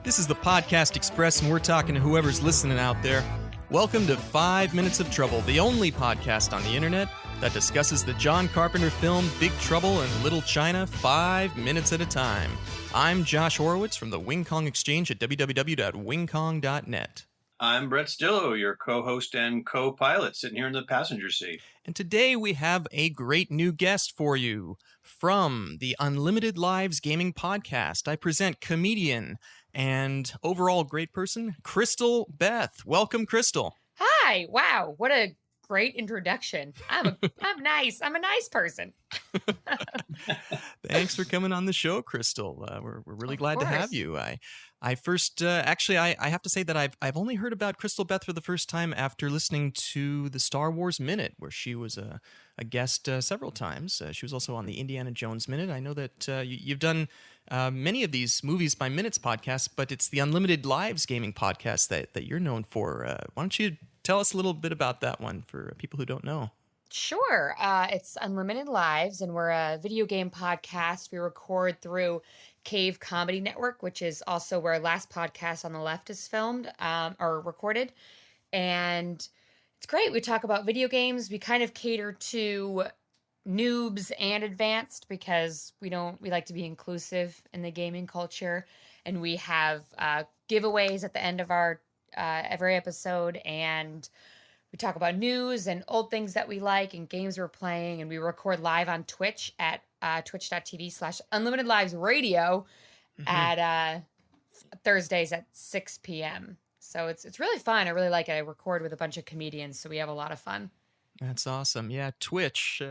This is the Podcast Express, and we're talking to whoever's listening out there. Welcome to 5 Minutes of Trouble, the only podcast on the internet that discusses the John Carpenter film Big Trouble in Little China 5 minutes at a time. I'm Josh Horowitz from the Wing Kong Exchange at www.wingkong.net. I'm Brett Stillo, your co-host and co-pilot, sitting here in the passenger seat. And today we have a great new guest for you. From the Unlimited Lives Gaming Podcast, I present comedian and overall great person, Crystal Beth. Welcome, Crystal. Hi. Wow. What a great introduction. I'm nice. I'm a nice person. Thanks for coming on the show, Crystal. We're really glad to have you. I first, I have to say that I've only heard about Crystal Beth for the first time after listening to the Star Wars Minute, where she was a guest several times. She was also on the Indiana Jones Minute. I know that you've done many of these Movies by Minutes podcasts, but it's the Unlimited Lives Gaming Podcast that you're known for. Why don't you tell us a little bit about that one for people who don't know? Sure. It's Unlimited Lives, and we're a video game podcast. We record through Cave Comedy Network, which is also where Last Podcast on the Left is filmed or recorded. And it's great. We talk about video games. We kind of cater to noobs and advanced because we like to be inclusive in the gaming culture. And we have giveaways at the end of our every episode, and we talk about news and old things that we like and games we're playing, and we record live on Twitch at twitch.tv/unlimitedlivesradio at Thursdays at 6 p.m. So it's really fun. I really like it. I record with a bunch of comedians, so we have a lot of fun. That's awesome. Yeah, Twitch.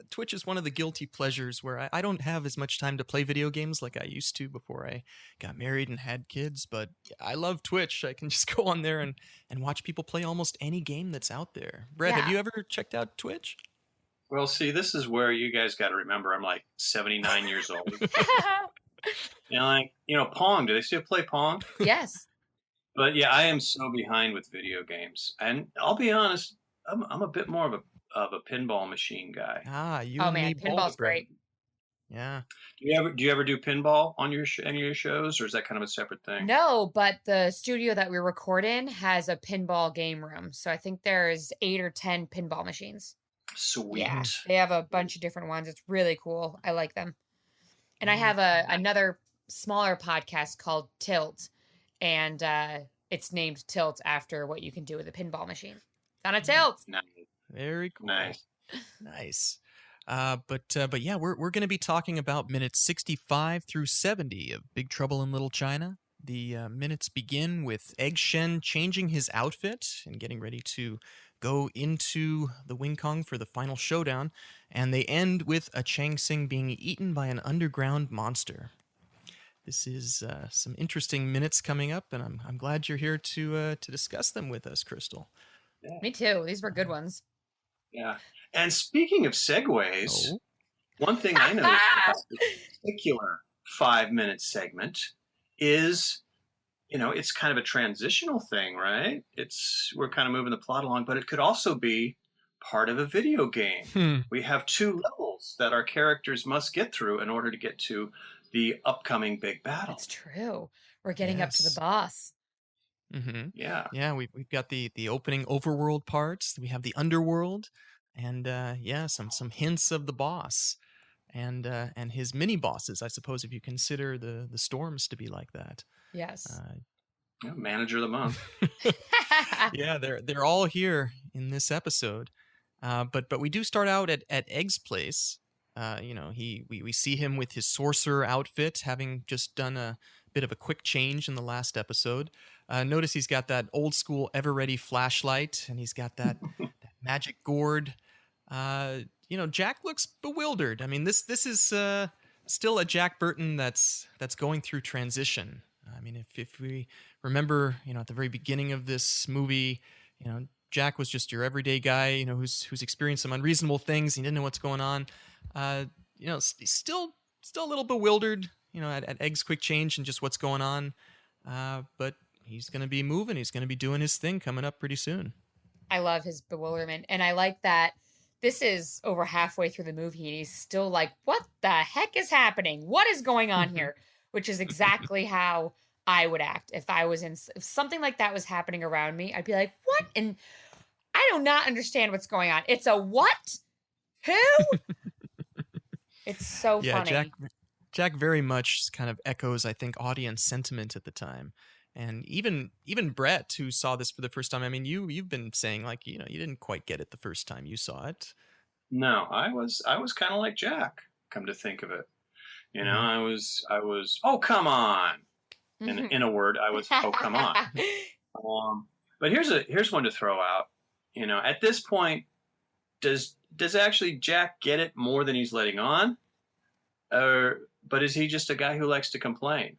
Twitch is one of the guilty pleasures where I don't have as much time to play video games like I used to before I got married and had kids, but I love Twitch. I can just go on there and watch people play almost any game that's out there. Brett, Have you ever checked out Twitch? Well, see, this is where you guys got to remember I'm like 79 years old. And Pong. Do they still play Pong? Yes. But yeah, I am so behind with video games. And I'll be honest, I'm a bit more of a pinball machine guy. Pinball's great. Yeah. Do you ever do pinball on any of your shows, or is that kind of a separate thing? No, but the studio that we record in has a pinball game room. So I think there's 8 or 10 pinball machines. Sweet. Yeah, they have a bunch of different ones. It's really cool. I like them. And I have another smaller podcast called Tilt, and it's named Tilt after what you can do with a pinball machine. On a tilt. Nice. Very cool. Nice. But yeah, we're going to be talking about minutes 65 through 70 of Big Trouble in Little China. The minutes begin with Egg Shen changing his outfit and getting ready to go into the Wing Kong for the final showdown, and they end with a Chang Sing being eaten by an underground monster. This is some interesting minutes coming up, and I'm glad you're here to discuss them with us, Crystal. Yeah. Me too. These were good ones. Yeah. And speaking of segues, one thing I noticed about this particular 5-minute segment is, it's kind of a transitional thing, right? We're kind of moving the plot along, but it could also be part of a video game. We have 2 levels that our characters must get through in order to get to the upcoming big battle. That's true. We're getting up to the boss. Mm-hmm. Yeah. We've got the opening overworld parts. We have the underworld, and some hints of the boss, and his mini bosses. I suppose if you consider the storms to be like that. Yes. Manager of the month. Yeah, they're all here in this episode, but we do start out at Egg's place. We see him with his sorcerer outfit, having just done a bit of a quick change in the last episode. Notice he's got that old school ever-ready flashlight, and he's got that magic gourd. Jack looks bewildered. I mean, this is still a Jack Burton that's going through transition. I mean, if we remember, at the very beginning of this movie, Jack was just your everyday guy, who's experienced some unreasonable things. He didn't know what's going on. He's still a little bewildered, at Egg's quick change and just what's going on. But he's going to be moving. He's going to be doing his thing coming up pretty soon. I love his bewilderment. And I like that this is over halfway through the movie and he's still like, what the heck is happening? What is going on here? Which is exactly how I would act if I was if something like that was happening around me. I'd be like, what? And I do not understand what's going on. It's a what? Who? It's so Yeah, funny. Jack very much kind of echoes, I think, audience sentiment at the time. And even Brett, who saw this for the first time, I mean, you've been saying, like, you didn't quite get it the first time you saw it. No, I was kind of like Jack, come to think of it. I was, oh, come on. In a word, I was, oh, come on. But here's one to throw out. At this point, does actually Jack get it more than he's letting on? But is he just a guy who likes to complain?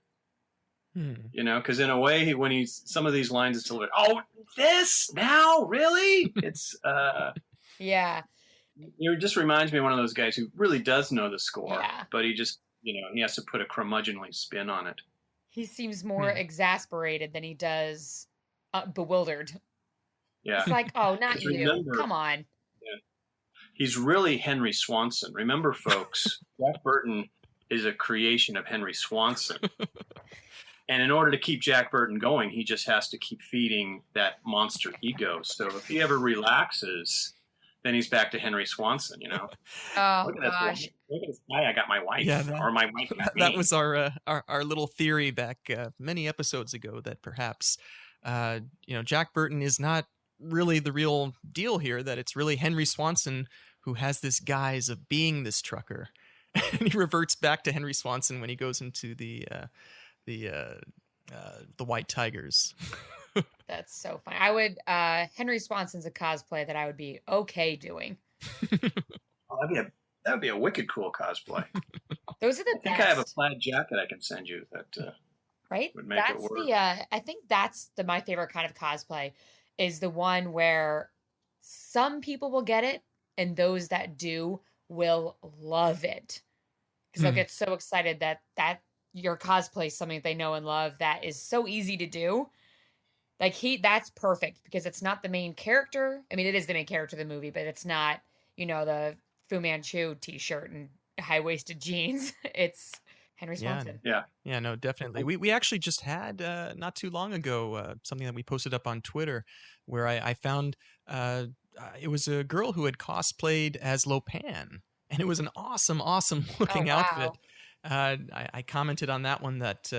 Because in a way, when he's some of these lines, it's a little bit, oh, this now, really? It's yeah. It just reminds me of one of those guys who really does know the score, yeah. but he just he has to put a curmudgeonly spin on it. He seems more exasperated than he does bewildered. Yeah, it's like, oh, not you. Remember, come on. Yeah. He's really Henry Swanson. Remember, folks, Jack Burton is a creation of Henry Swanson. And in order to keep Jack Burton going, he just has to keep feeding that monster ego. So if he ever relaxes, then he's back to Henry Swanson, Oh, look at gosh. Look at this guy. I got my wife, or my wife got me. That was our little theory back many episodes ago, that perhaps, Jack Burton is not really the real deal here, that it's really Henry Swanson who has this guise of being this trucker. And he reverts back to Henry Swanson when he goes into the White Tigers. That's so funny. I would Henry Swanson's a cosplay that I would be okay doing. Oh, that would be a wicked cool cosplay. Those are the I think I have a plaid jacket I can send you that right? would make That's it work. I think that's my favorite kind of cosplay, is the one where some people will get it and those that do will love it. Because they'll get so excited that your cosplay is something they know and love that is so easy to do. Like that's perfect because it's not the main character. I mean, it is the main character of the movie, but it's not, the Fu Manchu t-shirt and high-waisted jeans. It's Henry Swanson. Yeah. Yeah, no, definitely. We actually just had, not too long ago, something that we posted up on Twitter where I found it was a girl who had cosplayed as Lopan. And it was an awesome looking outfit. I commented on that one that,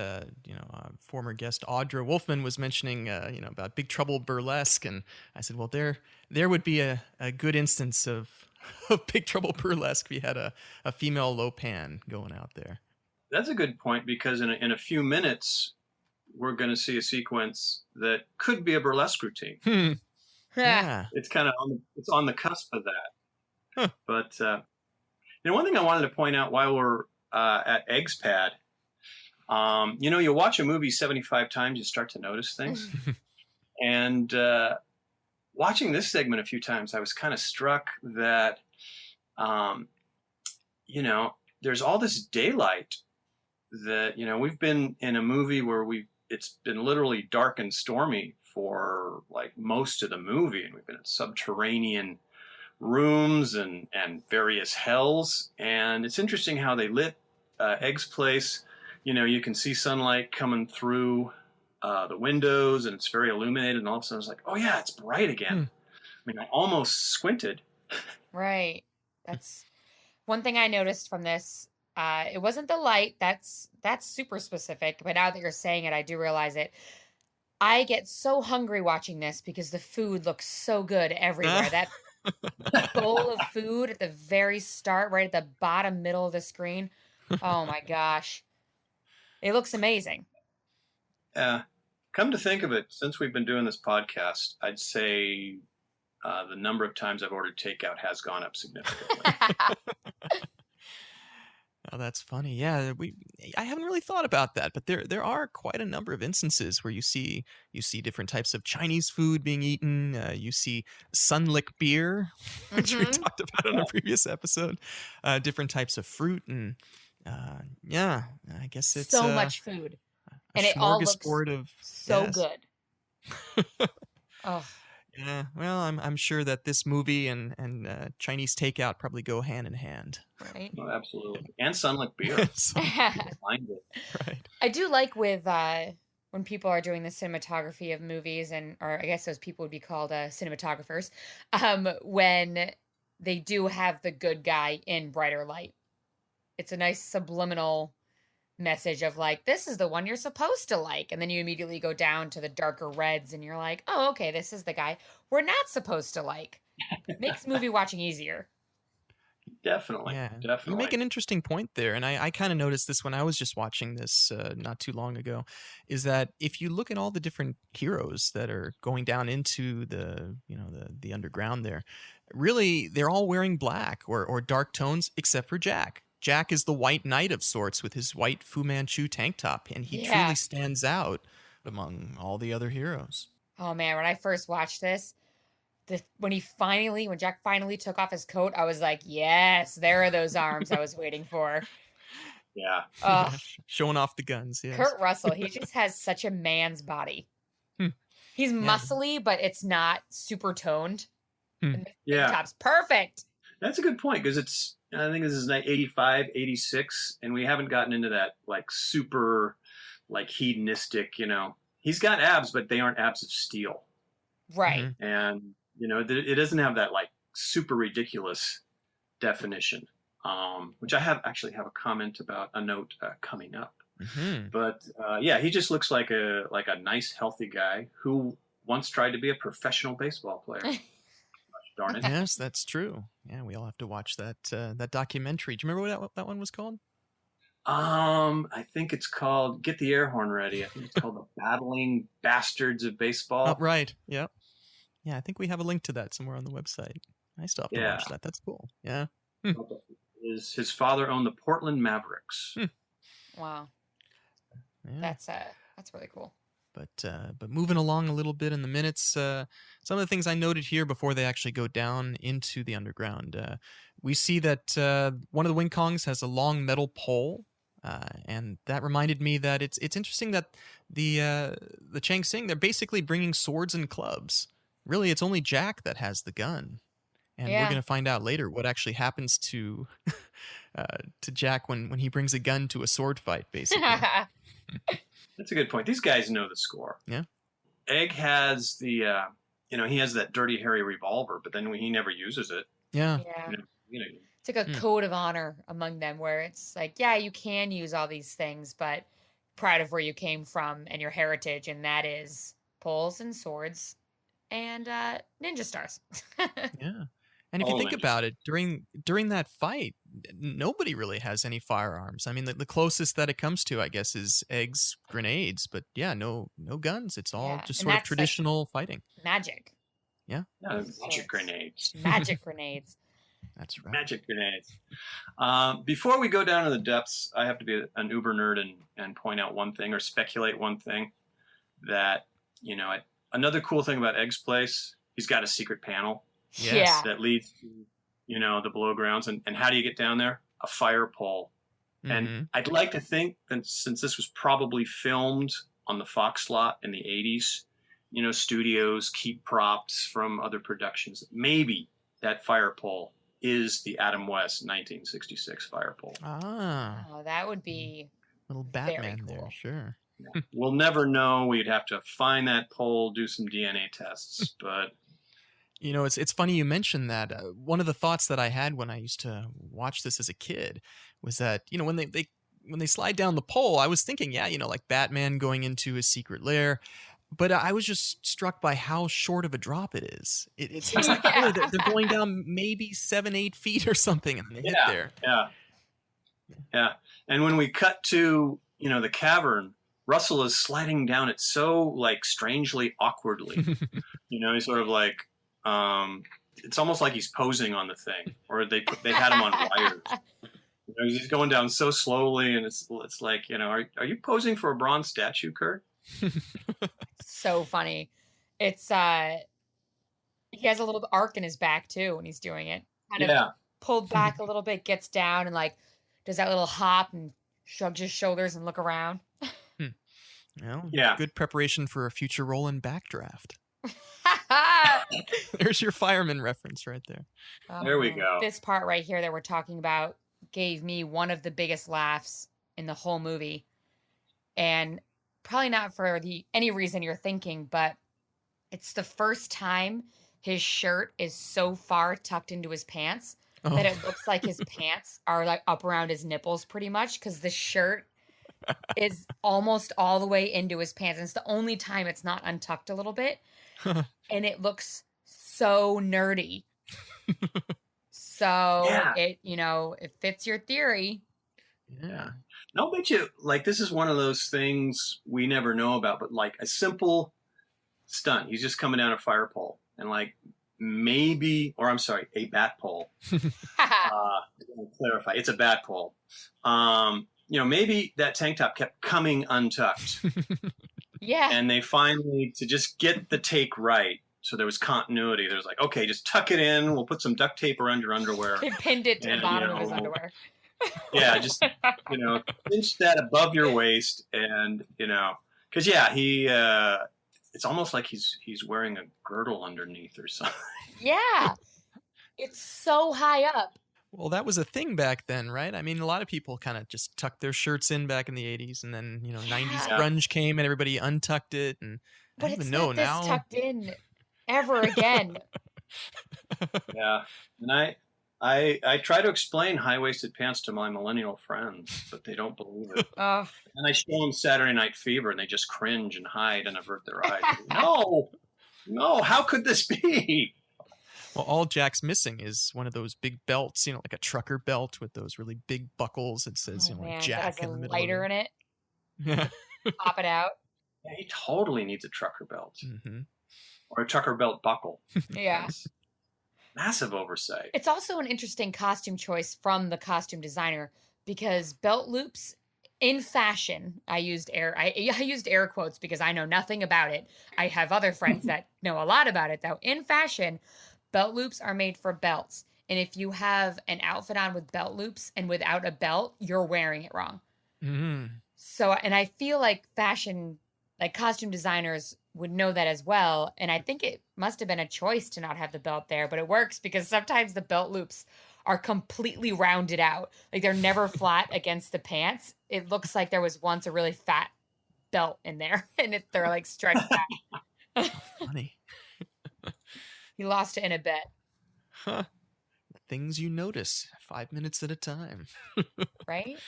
former guest Audra Wolfman was mentioning, about Big Trouble Burlesque. And I said, well, there would be a good instance of Big Trouble Burlesque. We had a female Lopan going out there. That's a good point, because in a few minutes, we're going to see a sequence that could be a burlesque routine. Yeah. It's kind of it's on the cusp of that. Huh. But, one thing I wanted to point out while we're at Eggs Pad, you watch a movie 75 times, you start to notice things. And watching this segment a few times, I was kind of struck that, there's all this daylight that, we've been in a movie where it's been literally dark and stormy for like most of the movie. And we've been in subterranean rooms and various hells. And it's interesting how they lit Egg's place. You can see sunlight coming through the windows and it's very illuminated. And all of a sudden it's like, oh yeah, it's bright again. I mean, I almost squinted. Right. That's one thing I noticed from this. It wasn't the light. That's super specific. But now that you're saying it, I do realize it. I get so hungry watching this because the food looks so good everywhere. That bowl of food at the very start, right at the bottom middle of the screen. Oh my gosh. It looks amazing. Come to think of it, since we've been doing this podcast, I'd say the number of times I've ordered takeout has gone up significantly. Oh, that's funny. Yeah, I haven't really thought about that, but there are quite a number of instances where you see different types of Chinese food being eaten. You see sunlick beer, which we talked about on a previous episode. Different types of fruit, and I guess it's so much food, and it all looks so good. Oh. Yeah, well, I'm sure that this movie and Chinese takeout probably go hand in hand. Right. Oh, absolutely. And sunlick beer. Right. I do like with when people are doing the cinematography of movies, or I guess those people would be called cinematographers, when they do have the good guy in brighter light. It's a nice subliminal message of like, this is the one you're supposed to like. And then you immediately go down to the darker reds and you're like, oh, okay, this is the guy we're not supposed to like. Makes movie watching easier. Definitely. Yeah, Definitely. you make an interesting point there, and I kind of noticed this when I was just watching this not too long ago, is that if you look at all the different heroes that are going down into the underground there, really they're all wearing black or dark tones except for Jack. Jack is the white knight of sorts with his white Fu Manchu tank top, and he truly stands out among all the other heroes. Oh man, when I first watched this, when Jack finally took off his coat, I was like, yes, there are those arms I was waiting for. Yeah. Showing off the guns. Yes. Kurt Russell, he just has such a man's body. He's muscly, but it's not super toned. And the top's perfect. That's a good point, because I think this is 85, 86, and we haven't gotten into that like super like hedonistic, he's got abs, but they aren't abs of steel. Right. And it doesn't have that like super ridiculous definition, which I actually have a comment about, a note coming up. But he just looks like a nice, healthy guy who once tried to be a professional baseball player. Darn it. Yes, that's true. Yeah, we all have to watch that documentary. Do you remember what that one was called? I think it's called, get the air horn ready. I think it's called The Battling Bastards of Baseball. Oh, right. Yep. Yeah, I think we have a link to that somewhere on the website. I still have to watch that. That's cool. Yeah. His father owned the Portland Mavericks. Wow. Yeah. That's really cool. But moving along a little bit in the minutes, some of the things I noted here before they actually go down into the underground, we see that one of the Wing Kongs has a long metal pole, and that reminded me that it's interesting that the Chang Sing, they're basically bringing swords and clubs. Really, it's only Jack that has the gun, and we're going to find out later what actually happens to Jack when he brings a gun to a sword fight, basically. That's a good point. These guys know the score. Yeah. Egg has he has that Dirty Harry revolver, but then he never uses it. Yeah. It's like a code of honor among them where it's like, yeah, you can use all these things, but proud of where you came from and your heritage, and that is poles and swords and ninja stars. Yeah. And if you think about it, during that fight, nobody really has any firearms. I mean, the closest that it comes to, I guess, is Egg's grenades. But yeah, no guns. It's all just sort of traditional fighting. Magic. Yeah. Magic grenades. Magic grenades. That's right. Magic grenades. Before we go down to the depths, I have to be an uber nerd and point out one thing, or speculate one thing, that, another cool thing about Egg's place, he's got a secret panel. Yes. That leads to, the below grounds. And how do you get down there? A fire pole. And I'd like to think that since this was probably filmed on the Fox lot in the 80s, studios keep props from other productions. Maybe that fire pole is the Adam West 1966 fire pole. Oh, that would be little Batman cool. there, sure. Yeah. We'll never know. We'd have to find that pole, do some DNA tests, but... It's funny you mentioned that. One of the thoughts that I had when I used to watch this as a kid was that, when they slide down the pole, I was thinking, like Batman going into his secret lair. But I was just struck by how short of a drop it is. It seems like they're going down maybe 7-8 feet or something, and they hit there. Yeah. And when we cut to, the cavern, Russell is sliding down it so like strangely awkwardly. He's sort of like, it's almost like he's posing on the thing, or they had him on wires. He's going down so slowly, and it's like, are you posing for a bronze statue, Kurt? So funny. It's he has a little arc in his back too when he's doing it. Kind of pulled back a little bit, gets down and like does that little hop and shrugs his shoulders and look around. Well, good preparation for a future role in Backdraft. There's your fireman reference right there. There we go. This part right here that we're talking about gave me one of the biggest laughs in the whole movie. And probably not for any reason you're thinking, but it's the first time his shirt is so far tucked into his pants that Oh. it looks like his pants are like up around his nipples pretty much, because the shirt is almost all the way into his pants. And it's the only time it's not untucked a little bit. And it looks so nerdy. So Yeah. it fits your theory. Yeah. No, bet you, like, this is one of those things we never know about, but like a simple stunt. He's just coming down a fire pole and like a bat pole. Clarify, it's a bat pole. Maybe that tank top kept coming untucked. Yeah. And they finally, to just get the take right, so there was continuity. There was like, okay, just tuck it in. We'll put some duct tape around your underwear. They pinned it to the bottom of his underwear. Yeah, just cinch that above your waist, and because it's almost like he's wearing a girdle underneath or something. Yeah, it's so high up. Well, that was a thing back then, right? I mean, a lot of people kind of just tucked their shirts in back in the 80s, and then 90s grunge came and everybody untucked it, and but I don't it's even know not this now. tucked in ever again. Yeah, and I try to explain high-waisted pants to my millennial friends, but they don't believe it. And I show them Saturday Night Fever, and they just cringe and hide and avert their eyes. No, how could this be? Well, all Jack's missing is one of those big belts, like a trucker belt with those really big buckles. It says, like Jack in the middle. Lighter in it. Yeah. Pop it out. Yeah, he totally needs a trucker belt. Mm-hmm. Or a trucker belt buckle. Yeah. Massive oversight. It's also an interesting costume choice from the costume designer, because belt loops in fashion, I used air quotes because I know nothing about it. I have other friends that know a lot about it, though. In fashion, belt loops are made for belts. And if you have an outfit on with belt loops and without a belt, you're wearing it wrong. Mm-hmm. So, and I feel like costume designers would know that as well. And I think it must have been a choice to not have the belt there, but it works because sometimes the belt loops are completely rounded out. Like they're never flat against the pants. It looks like there was once a really fat belt in there and they're like stretched back. Funny. He lost it in a bet. Huh. Things you notice 5 minutes at a time. Right?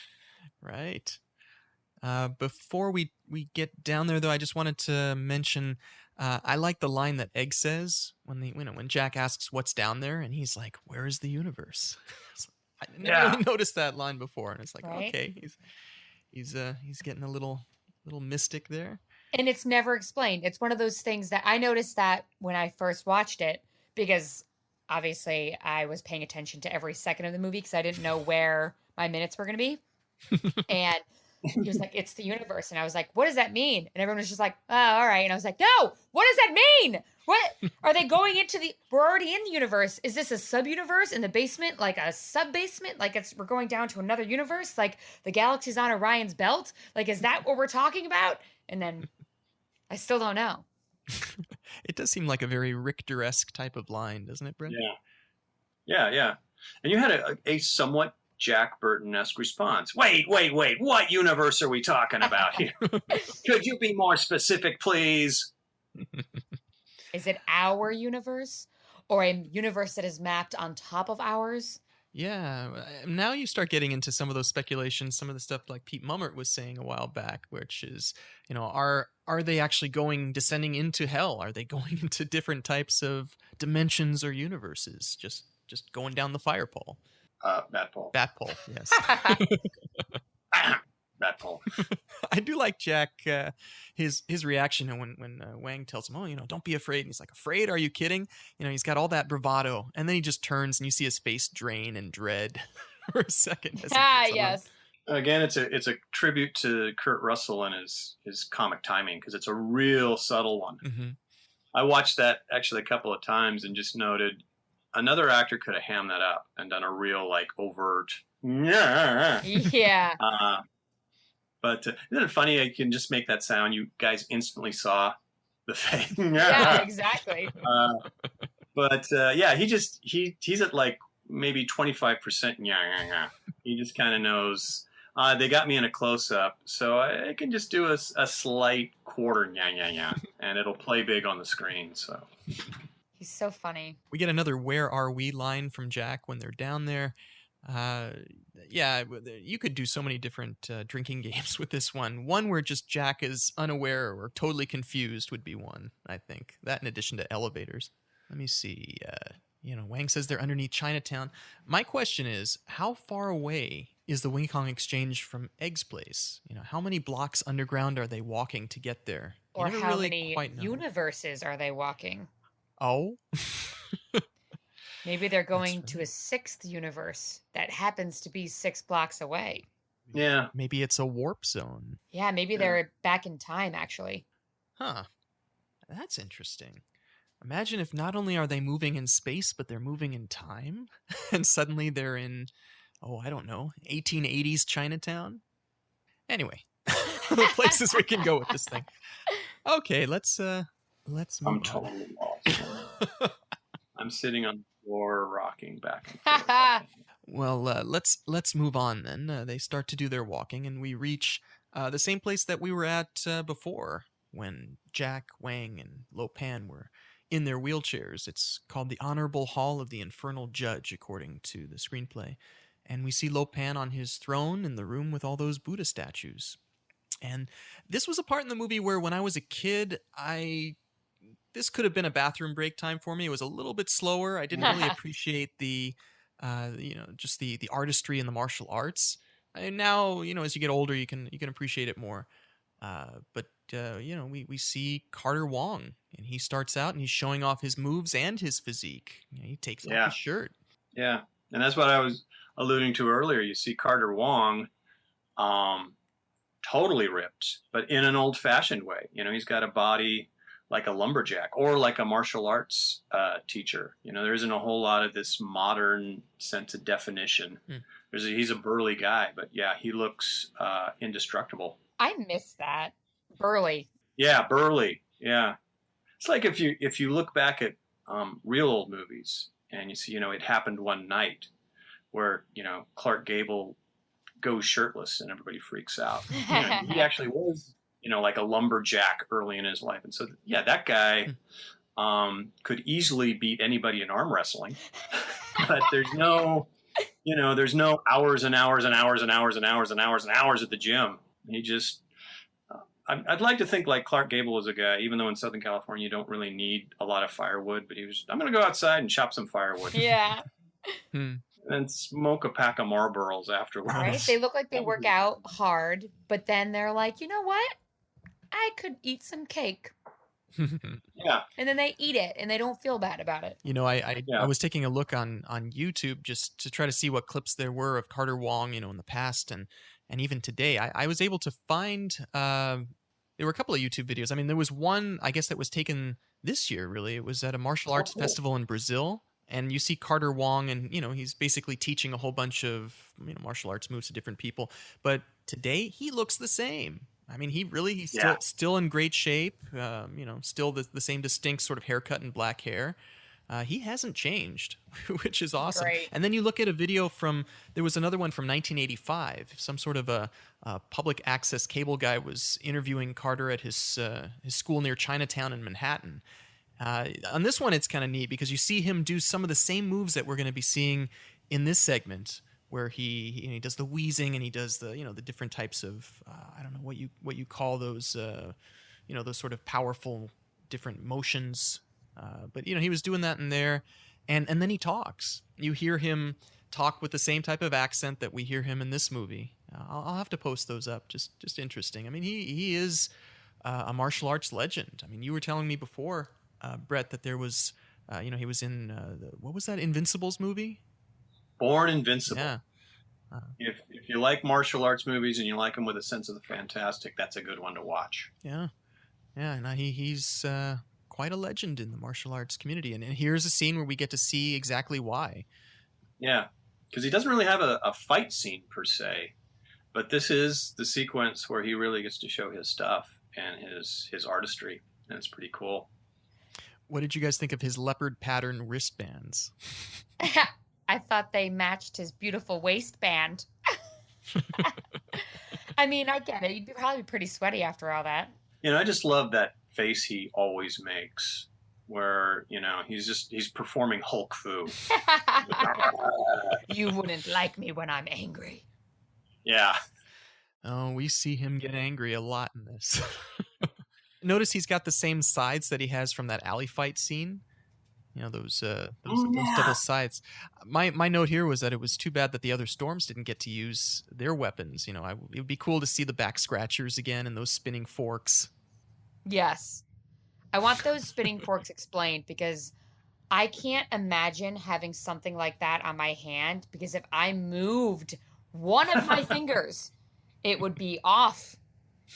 Right. Before we get down there, though, I just wanted to mention I like the line that Egg says when Jack asks what's down there, and he's like, "Where is the universe?" I never really noticed that line before, and it's like, right? Okay, he's getting a little mystic there. And it's never explained. It's one of those things that I noticed that when I first watched it, because obviously I was paying attention to every second of the movie because I didn't know where my minutes were going to be. And he was like, "It's the universe." And I was like, "What does that mean?" And everyone was just like, "Oh, all right." And I was like, "No, what does that mean? What are they going into we're already in the universe. Is this a sub-universe in the basement, like a sub-basement? Like we're going down to another universe? Like the galaxy's on Orion's belt? Like, is that what we're talking about?" And then I still don't know. It does seem like a very Richter-esque type of line, doesn't it, Brent? Yeah. And you had a somewhat Jack Burton-esque response. Wait. What universe are we talking about here? Could you be more specific, please? Is it our universe or a universe that is mapped on top of ours? Yeah. Now you start getting into some of those speculations, some of the stuff like Pete Mummert was saying a while back, which is, are they actually descending into hell? Are they going into different types of dimensions or universes? Just going down the fire pole. Bat pole. Bat pole, yes. Bat pole. I do like Jack, his reaction when Wang tells him, "Oh, don't be afraid." And he's like, "Afraid? Are you kidding?" He's got all that bravado, and then he just turns and you see his face drain in dread for a second. Yes. Again, it's a tribute to Kurt Russell and his comic timing, because it's a real subtle one. Mm-hmm. I watched that actually a couple of times and just noted another actor could have hammed that up and done a real overt. Yeah. But isn't it funny? I can just make that sound. You guys instantly saw the face. Yeah, exactly. He's at maybe 25%. He just kind of knows. They got me in a close-up, so I can just do a slight quarter nya, and it'll play big on the screen. So He's so funny. We get another "Where are we?" line from Jack when they're down there. Yeah, you could do so many different drinking games with this one. One where just Jack is unaware or totally confused would be one, I think. That in addition to elevators. Let me see. Wang says they're underneath Chinatown. My question is, how far away is the Wing Kong Exchange from Egg's place? How many blocks underground are they walking to get there? You Or never how really many quite know. universes are they walking? Oh? Maybe they're going to a 6th universe that happens to be 6 blocks away. yeah, Maybe it's a warp zone. Yeah, maybe they're back in time, actually. Huh. That's interesting. Imagine if not only are they moving in space, but they're moving in time, and suddenly they're in, I don't know, 1880s Chinatown? Anyway, the places we can go with this thing. Okay, let's move I'm on. totally lost. I'm sitting on the floor, rocking back and forth. Well, let's move on then. They start to do their walking, and we reach the same place that we were at before when Jack, Wang, and Lo Pan were in their wheelchairs. It's called the Honorable Hall of the Infernal Judge, according to the screenplay. And we see Lo Pan on his throne in the room with all those Buddha statues. And this was a part in the movie where when I was a kid, this could have been a bathroom break time for me. It was a little bit slower. I didn't really appreciate the just the artistry and the martial arts. And now, as you get older, you can appreciate it more. But we see Carter Wong, and he starts out and he's showing off his moves and his physique. He takes off his shirt. Yeah, and that's what I was alluding to earlier. You see Carter Wong, totally ripped, but in an old-fashioned way. He's got a body like a lumberjack or like a martial arts teacher. There isn't a whole lot of this modern sense of definition. He's a burly guy, but yeah, he looks indestructible. I miss that. Burly. Yeah, burly. Yeah. It's like if you look back at real old movies and you see, It Happened One Night, where, Clark Gable goes shirtless and everybody freaks out. He actually was, like a lumberjack early in his life. And so, yeah, that guy could easily beat anybody in arm wrestling. But there's no hours and hours and hours and hours and hours and hours and hours at the gym. He just... I'd like to think like Clark Gable was a guy, even though in Southern California you don't really need a lot of firewood, but I'm going to go outside and chop some firewood. Yeah. And smoke a pack of Marlboros afterwards. Right? They look like they work out hard, but then they're like, you know what? I could eat some cake. Yeah. And then they eat it, and they don't feel bad about it. I was taking a look on YouTube just to try to see what clips there were of Carter Wong, in the past and even today. I was able to find... there were a couple of YouTube videos. I mean, there was one, I guess, that was taken this year, really. It was at a martial arts festival in Brazil. And you see Carter Wong, and, he's basically teaching a whole bunch of, martial arts moves to different people. But today, he looks the same. I mean, he's still in great shape. Still the same distinct sort of haircut and black hair. He hasn't changed, which is awesome. Great. And then you look at a video there was another one from 1985. Some sort of a public access cable guy was interviewing Carter at his school near Chinatown in Manhattan. On this one, it's kind of neat because you see him do some of the same moves that we're going to be seeing in this segment, where he does the wheezing and he does the the different types of I don't know what you call those those sort of powerful different motions. But he was doing that in there, and then he talks. You hear him talk with the same type of accent that we hear him in this movie. I'll have to post those up. Just interesting. I mean, he is a martial arts legend. I mean, you were telling me before, Brett, that there was he was in what was that Invincibles movie? Born Invincible. Yeah. If you like martial arts movies and you like them with a sense of the fantastic, that's a good one to watch. Yeah. And he's quite a legend in the martial arts community. And here's a scene where we get to see exactly why. Yeah, because he doesn't really have a fight scene per se, but this is the sequence where he really gets to show his stuff and his artistry, and it's pretty cool. What did you guys think of his leopard pattern wristbands? I thought they matched his beautiful waistband. I mean, I get it. You'd probably be pretty sweaty after all that. I just love that face he always makes, where he's performing Hulk Fu. You wouldn't like me when I'm angry. Yeah. Oh, we see him get angry a lot in this. Notice he's got the same sides that he has from that alley fight scene. Those double sides. My note here was that it was too bad that the other storms didn't get to use their weapons. It would be cool to see the back scratchers again and those spinning forks. Yes. I want those spinning forks explained, because I can't imagine having something like that on my hand, because if I moved one of my fingers, it would be off.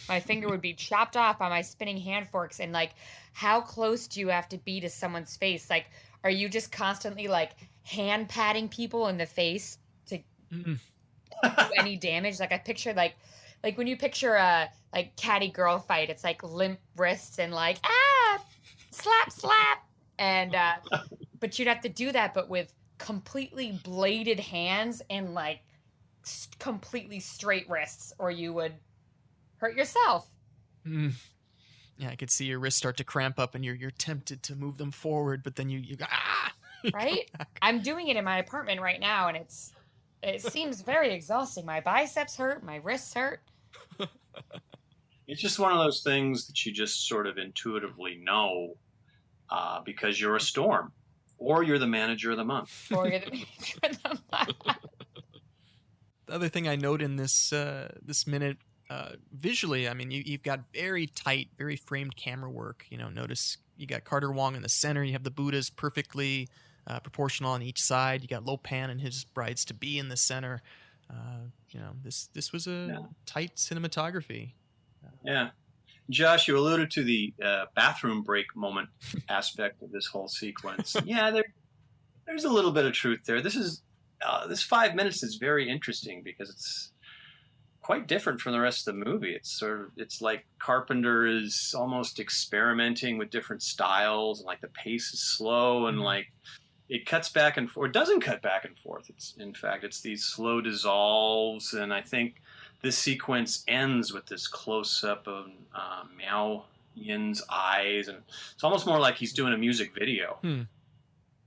My finger would be chopped off by my spinning hand forks. And like, how close do you have to be to someone's face? Like, are you just constantly like hand patting people in the face to do any damage? Like I picture like when you picture a like catty girl fight, it's like limp wrists and like slap slap, and but you'd have to do that, but with completely bladed hands and like completely straight wrists, or you would hurt yourself. Yeah, I could see your wrists start to cramp up, and you're tempted to move them forward, but then you go, right? I'm doing it in my apartment right now, and it seems very exhausting. My biceps hurt, my wrists hurt. It's just one of those things that you just sort of intuitively know, because you're a storm, or you're the manager of the month. Or you're the manager of the month. The other thing I note in this minute, visually, I mean, you've got very tight, very framed camera work. Notice you got Carter Wong in the center. You have the Buddhas perfectly proportional on each side. You got Lo Pan and his brides to be in the center. This was a tight cinematography. Yeah. Josh, you alluded to the bathroom break moment aspect of this whole sequence. Yeah, there's a little bit of truth there. This 5 minutes is very interesting because it's quite different from the rest of the movie. It's like Carpenter is almost experimenting with different styles, and like the pace is slow, and like it cuts back and forth. It doesn't cut back and forth. It's these slow dissolves, and I think this sequence ends with this close up of Miao Yin's eyes, and it's almost more like he's doing a music video.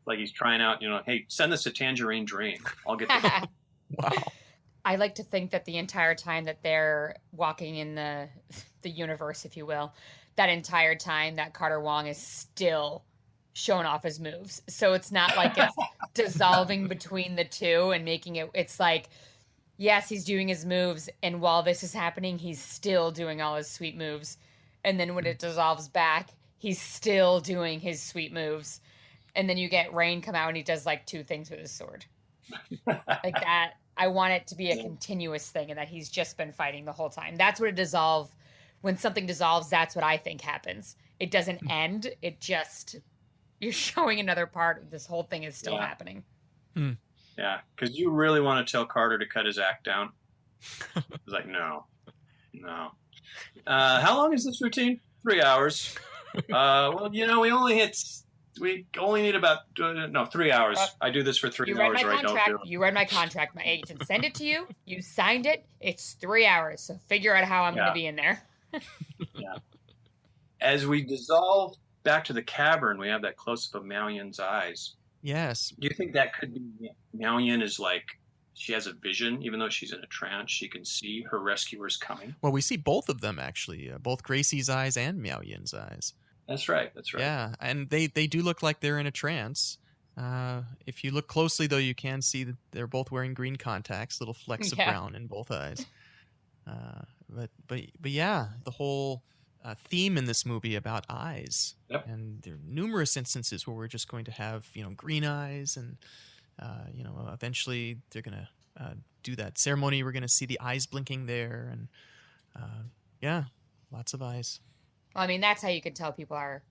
Like he's trying out, hey, send this to Tangerine Dream. I'll get this. Wow. I like to think that the entire time that they're walking in the universe, if you will, that entire time that Carter Wong is still showing off his moves. So it's not like it's dissolving between the two and making it, it's like, yes, he's doing his moves, and while this is happening, he's still doing all his sweet moves. And then when it dissolves back, he's still doing his sweet moves. And then you get Rain come out and he does like two things with his sword. Like that. I want it to be a continuous thing, and that he's just been fighting the whole time. That's what when something dissolves, that's what I think happens. It doesn't end. It just, you're showing another part of this whole thing is still happening. Yeah, because you really want to tell Carter to cut his act down. It's like, no. How long is this routine? 3 hours. Well, we only need about 3 hours. I do this for 3 hours, or I don't do it. You read my contract. My agent sent it to you. You signed it. It's 3 hours. So figure out how I'm going to be in there. Yeah. As we dissolve back to the cavern, we have that close-up of Miao Yin's eyes. Yes. Do you think that could be Miao Yin is like, she has a vision, even though she's in a trance, she can see her rescuers coming? Well, we see both of them, actually, both Gracie's eyes and Miao Yin's eyes. That's right. Yeah, and they do look like they're in a trance. If you look closely, though, you can see that they're both wearing green contacts, little flecks of brown in both eyes. But yeah, the whole theme in this movie about eyes. Yep. And there are numerous instances where we're just going to have green eyes, and eventually they're going to do that ceremony. We're going to see the eyes blinking there, and yeah, lots of eyes. Well, I mean, that's how you can tell people are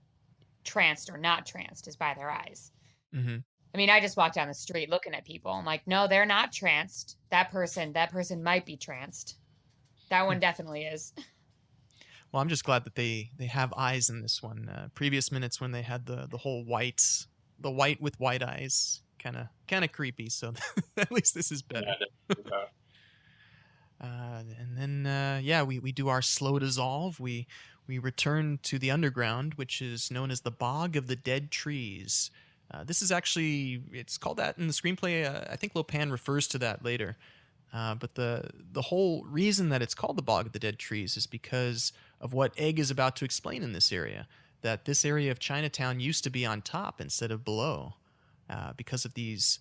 tranced or not tranced, is by their eyes. Mm-hmm. I mean, I just walk down the street looking at people. I'm like, no, they're not tranced. That person might be tranced. That one definitely is. Well, I'm just glad that they have eyes in this one. Previous minutes when they had the whole whites, the white with white eyes, kind of creepy. So at least this is better. Yeah, and then yeah, we do our slow dissolve. We return to the underground, which is known as the Bog of the Dead Trees. This is actually, it's called that in the screenplay. I think Lopan refers to that later. But the whole reason that it's called the Bog of the Dead Trees is because of what Egg is about to explain in this area. That this area of Chinatown used to be on top instead of below, because of these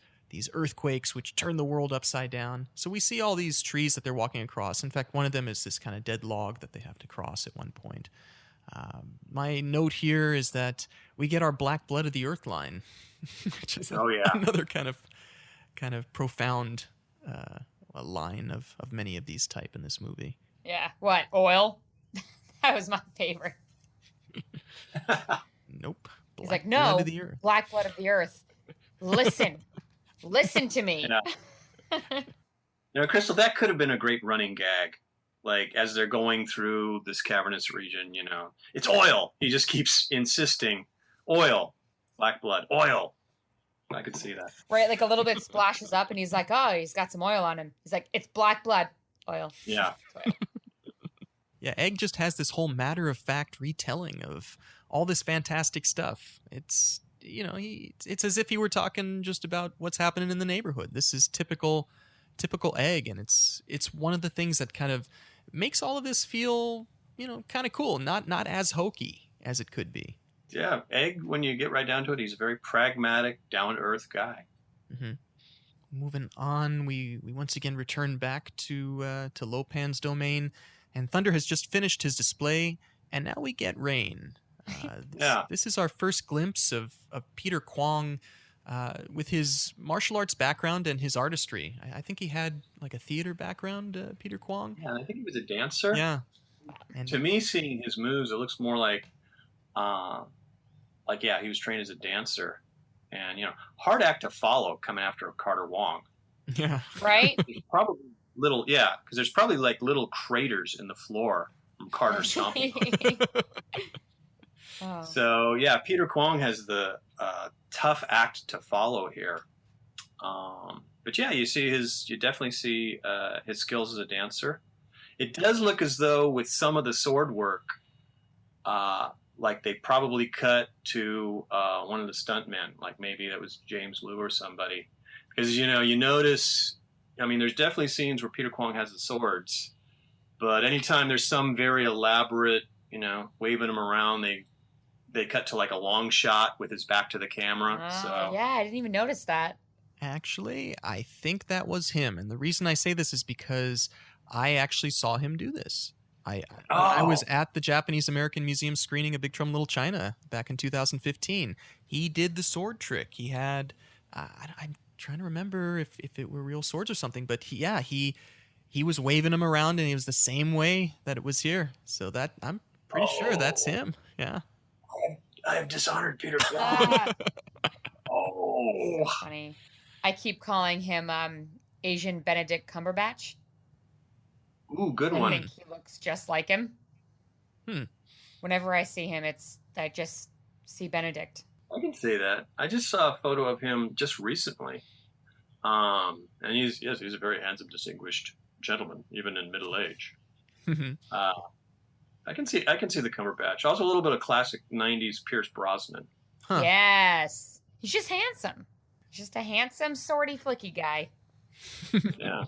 earthquakes which turn the world upside down. So we see all these trees that they're walking across. In fact, one of them is this kind of dead log that they have to cross at one point. My note here is that we get our Black Blood of the Earth line, which is another kind of profound a line of many of these type in this movie. Yeah. What? Oil? That was my favorite. Nope. He's like, no, Black Blood of the Earth. Listen. Listen to me. Crystal, that could have been a great running gag. Like, as they're going through this cavernous region, it's oil. He just keeps insisting, oil, black blood, oil. I could see that. Right, like a little bit splashes up, and he's like, oh, he's got some oil on him. He's like, it's black blood, oil. Yeah. Yeah, Egg just has this whole matter-of-fact retelling of all this fantastic stuff. It's, it's as if he were talking just about what's happening in the neighborhood. This is typical Egg, and it's one of the things that kind of makes all of this feel, kind of cool, not as hokey as it could be. Yeah, Egg, when you get right down to it, he's a very pragmatic, down-to-earth guy. Mm-hmm. Moving on, we once again return back to Lopan's domain, and Thunder has just finished his display, and now we get Rain. This is our first glimpse of Peter Kwong with his martial arts background and his artistry. I think he had like a theater background, Peter Kwong. Yeah, I think he was a dancer. Yeah. And to me, seeing his moves, it looks more like he was trained as a dancer. And, hard act to follow coming after Carter Wong. Yeah. Right? There's probably because there's probably like little craters in the floor from Carter stomping. Oh. So, yeah, Peter Kwong has the tough act to follow here. But yeah, you definitely see his skills as a dancer. It does look as though with some of the sword work, like they probably cut to one of the stuntmen, like maybe that was James Liu or somebody. Because, you notice, there's definitely scenes where Peter Kwong has the swords, but anytime there's some very elaborate, waving them around, they cut to like a long shot with his back to the camera. Yeah, I didn't even notice that. Actually, I think that was him. And the reason I say this is because I actually saw him do this. I was at the Japanese American Museum screening of Big Trouble in Little China back in 2015. He did the sword trick. He had, I'm trying to remember if it were real swords or something, but he was waving them around, and it was the same way that it was here. So that I'm pretty sure that's him. Yeah. I have dishonored Peter Kwong. Funny. I keep calling him Asian Benedict Cumberbatch. Ooh, good one. I think he looks just like him. Whenever I see him, I just see Benedict. I can see that. I just saw a photo of him just recently. And he's a very handsome, distinguished gentleman, even in middle age. I can see the Cumberbatch. Also a little bit of classic 90s Pierce Brosnan. Huh. Yes. He's just handsome. Just a handsome, swordy, flicky guy. Yeah.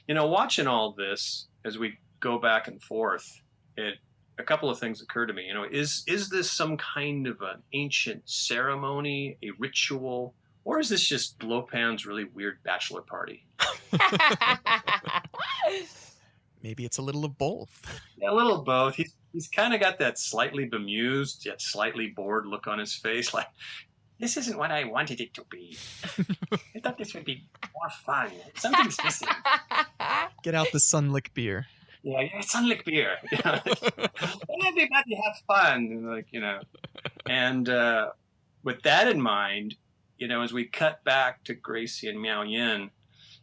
Watching all this as we go back and forth, a couple of things occur to me. Is this some kind of an ancient ceremony, a ritual, or is this just Lopan's really weird bachelor party? Maybe it's a little of both. Yeah, a little of both. He's kind of got that slightly bemused yet slightly bored look on his face, like, this isn't what I wanted it to be. I thought this would be more fun. Something's missing. Get out the Sunlick beer. Yeah, Sunlick beer. Everybody have fun, And with that in mind, as we cut back to Gracie and Miao Yin,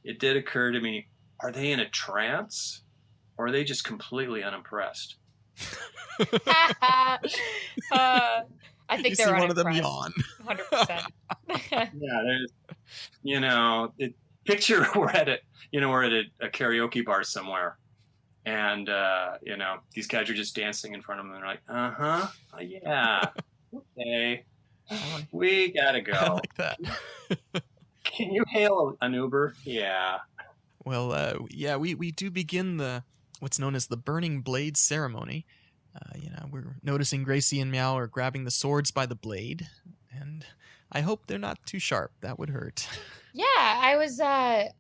it did occur to me: are they in a trance, or are they just completely unimpressed? I think you they're see unimpressed. One of them yawn. 100%. Yeah, there's, picture we're at a karaoke bar somewhere, And these guys are just dancing in front of them. And they're like, yeah, okay, we gotta go. I like that. Can you hail an Uber? Yeah. Well, we do begin what's known as the Burning Blade ceremony. We're noticing Gracie and Meow are grabbing the swords by the blade, and I hope they're not too sharp. That would hurt. Yeah, I was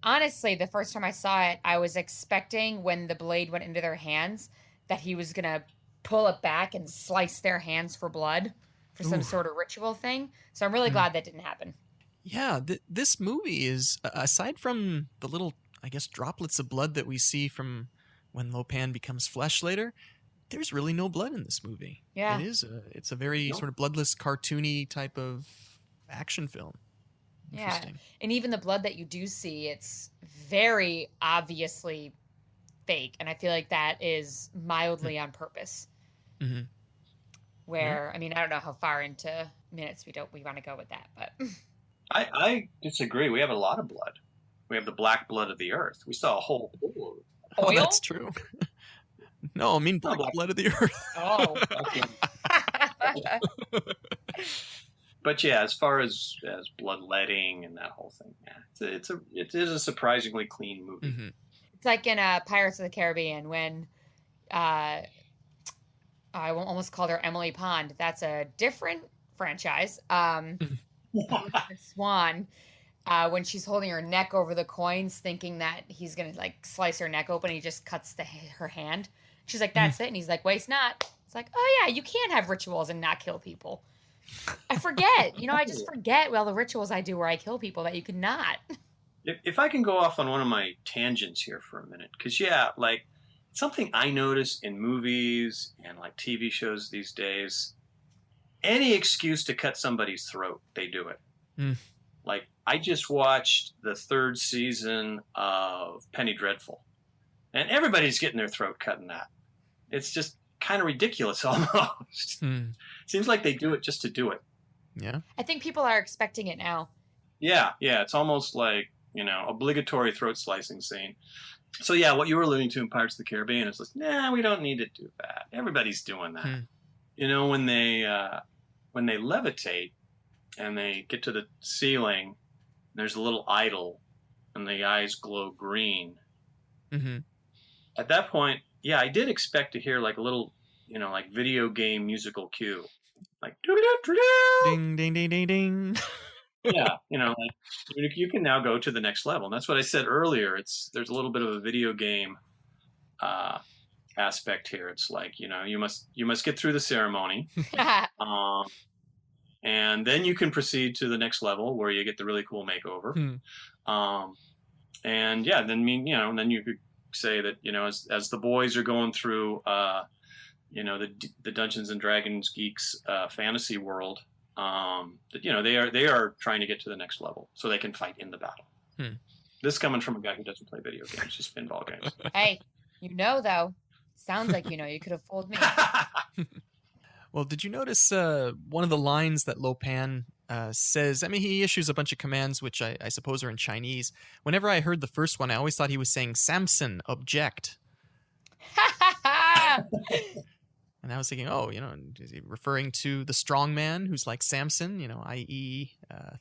honestly, the first time I saw it, I was expecting when the blade went into their hands that he was gonna pull it back and slice their hands for blood for some sort of ritual thing. So I'm really glad that didn't happen. Yeah, this movie is, aside from the little, I guess, droplets of blood that we see from when Lopan becomes flesh later, there's really no blood in this movie. Yeah. It's a very sort of bloodless, cartoony type of action film. Yeah, and even the blood that you do see, it's very obviously fake, and I feel like that is mildly on purpose. Mm-hmm. Where, I mean, I don't know how far into minutes we want to go with that, but I disagree. We have a lot of blood. We have the black blood of the earth. We saw a whole pool. Oh, that's true. No, I mean black blood of the earth. Oh. Okay. But yeah, as far as bloodletting and that whole thing, yeah, it is a surprisingly clean movie. Mm-hmm. It's like in Pirates of the Caribbean when I almost called her Emily Pond. That's a different franchise. Swan, when she's holding her neck over the coins, thinking that he's gonna like slice her neck open, he just cuts her hand. She's like, "That's it," and he's like, "Wait, it's not." It's like, "Oh yeah, you can't have rituals and not kill people." I forget. I just forget all the rituals I do where I kill people that you cannot. If I can go off on one of my tangents here for a minute, because like something I notice in movies and like TV shows these days, any excuse to cut somebody's throat, they do it. Mm. Like I just watched the 3rd season of Penny Dreadful, and everybody's getting their throat cut in that. It's just kind of ridiculous almost. Seems like they do it just to do it. Yeah. I think people are expecting it now. Yeah. It's almost like, obligatory throat slicing scene. So yeah, what you were alluding to in Pirates of the Caribbean is like, nah, we don't need to do that. Everybody's doing that. When they levitate and they get to the ceiling, there's a little idol and the eyes glow green. Mm-hmm. At that point, yeah, I did expect to hear like a little, like video game musical cue, like ding ding ding ding ding. Yeah, like you can now go to the next level, and that's what I said earlier. There's a little bit of a video game aspect here. It's like you must get through the ceremony, and then you can proceed to the next level where you get the really cool makeover. And yeah, then then you could say that as the boys are going through the Dungeons and Dragons geeks fantasy world, that they are trying to get to the next level so they can fight in the battle. This coming from a guy who doesn't play video games, just pinball games. Hey, though, sounds like you could have fooled me. Well, did you notice one of the lines that Lopan says? I mean, he issues a bunch of commands, which I suppose are in Chinese. Whenever I heard the first one, I always thought he was saying, "Samson, object." And I was thinking, is he referring to the strong man who's like Samson, i.e.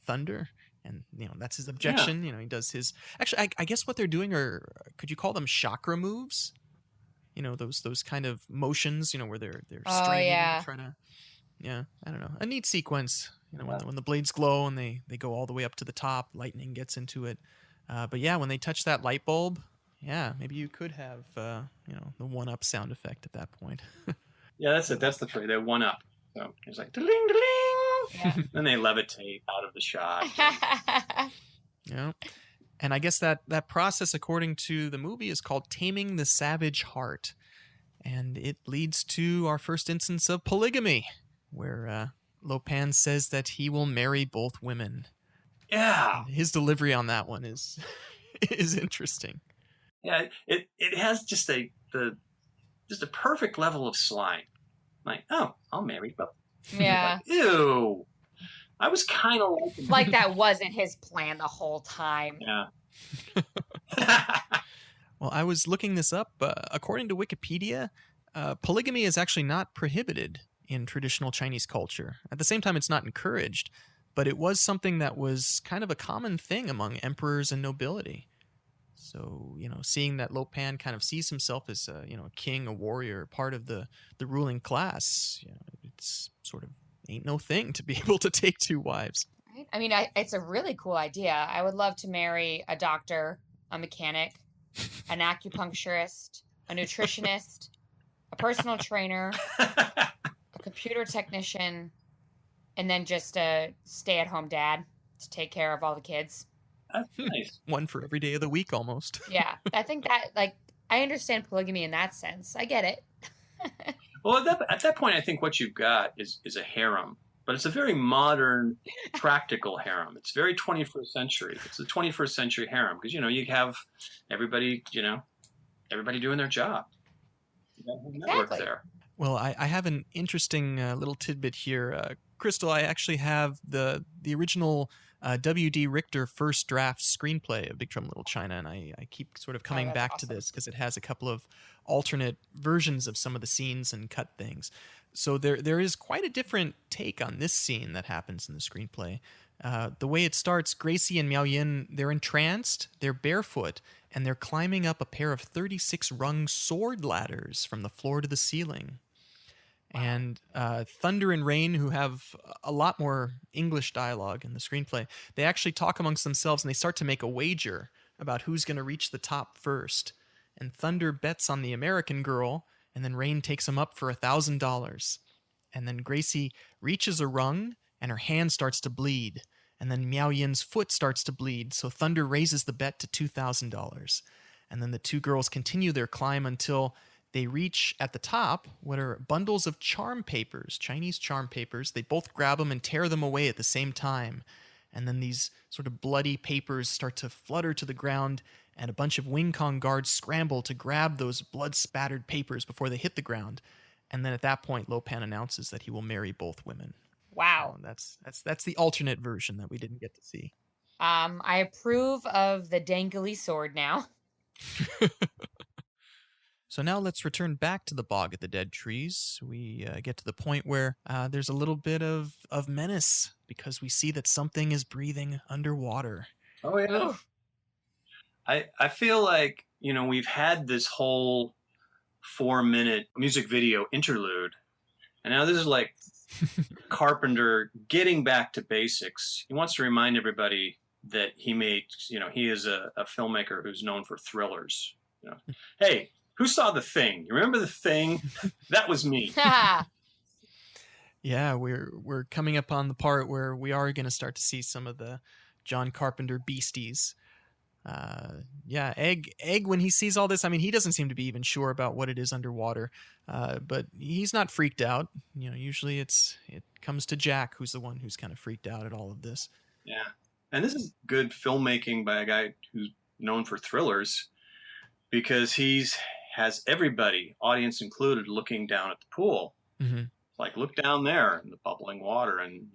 thunder? And, that's his objection. Yeah. He does his... Actually, I guess what they're doing are, could you call them chakra moves? Those kind of motions, where they're straining to try to... Yeah, I don't know. A neat sequence, when the blades glow and they go all the way up to the top, lightning gets into it. But yeah, when they touch that light bulb, yeah, maybe you could have, the one-up sound effect at that point. Yeah, that's it. That's the phrase. They're one up. So it's like, ding, ding. Yeah. Then they levitate out of the shot. Yeah. And I guess that process, according to the movie, is called taming the savage heart. And it leads to our first instance of polygamy, where Lopan says that he will marry both women. Yeah. And his delivery on that one is interesting. Yeah, it has just a perfect level of slang. Like, oh, I'll marry both. Yeah. Like, ew. I was kind of like that wasn't his plan the whole time. Yeah. Well, I was looking this up. According to Wikipedia, polygamy is actually not prohibited in traditional Chinese culture. At the same time, it's not encouraged, but it was something that was kind of a common thing among emperors and nobility. So, seeing that Lo Pan kind of sees himself as a king, a warrior, part of the ruling class, it's sort of ain't no thing to be able to take two wives. Right? I mean, it's a really cool idea. I would love to marry a doctor, a mechanic, an acupuncturist, a nutritionist, a personal trainer, a computer technician, and then just a stay-at-home dad to take care of all the kids. That's nice. One for every day of the week, almost. Yeah, I think that, I understand polygamy in that sense. I get it. Well, at that point, I think what you've got is a harem, but it's a very modern, practical harem. It's very 21st century. It's a 21st century harem because you have everybody, everybody doing their job. Network there. Well, I have an interesting little tidbit here, Crystal. I actually have the original W.D. Richter first draft screenplay of Big Trouble in Little China, and I keep sort of coming back to this because it has a couple of alternate versions of some of the scenes and cut things. So there is quite a different take on this scene that happens in the screenplay. The way it starts, Gracie and Miao Yin, they're entranced, they're barefoot, and they're climbing up a pair of 36-rung sword ladders from the floor to the ceiling. And Thunder and Rain, who have a lot more English dialogue in the screenplay, they actually talk amongst themselves and they start to make a wager about who's going to reach the top first. And Thunder bets on the American girl, and then Rain takes him up for $1,000. And then Gracie reaches a rung, and her hand starts to bleed. And then Miao Yin's foot starts to bleed, so Thunder raises the bet to $2,000. And then the two girls continue their climb until they reach at the top what are bundles of charm papers, Chinese charm papers. They both grab them and tear them away at the same time. And then these sort of bloody papers start to flutter to the ground, and a bunch of Wing Kong guards scramble to grab those blood-spattered papers before they hit the ground. And then at that point, Lo Pan announces that he will marry both women. Wow. That's the alternate version that we didn't get to see. I approve of the dangly sword now. So now let's return back to the bog at the dead trees. We get to the point where there's a little bit of menace because we see that something is breathing underwater. Oh, yeah. I feel like, we've had this whole 4-minute music video interlude, and now this is like Carpenter getting back to basics. He wants to remind everybody that he is a filmmaker who's known for thrillers. Hey, who saw The Thing? You remember The Thing? That was me. Yeah, we're coming up on the part where we are going to start to see some of the John Carpenter beasties. Egg, when he sees all this, I mean, he doesn't seem to be even sure about what it is underwater, but he's not freaked out. Usually it comes to Jack, who's the one who's kind of freaked out at all of this. Yeah, and this is good filmmaking by a guy who's known for thrillers, because has everybody, audience included, looking down at the pool. Mm-hmm. Like, look down there in the bubbling water, and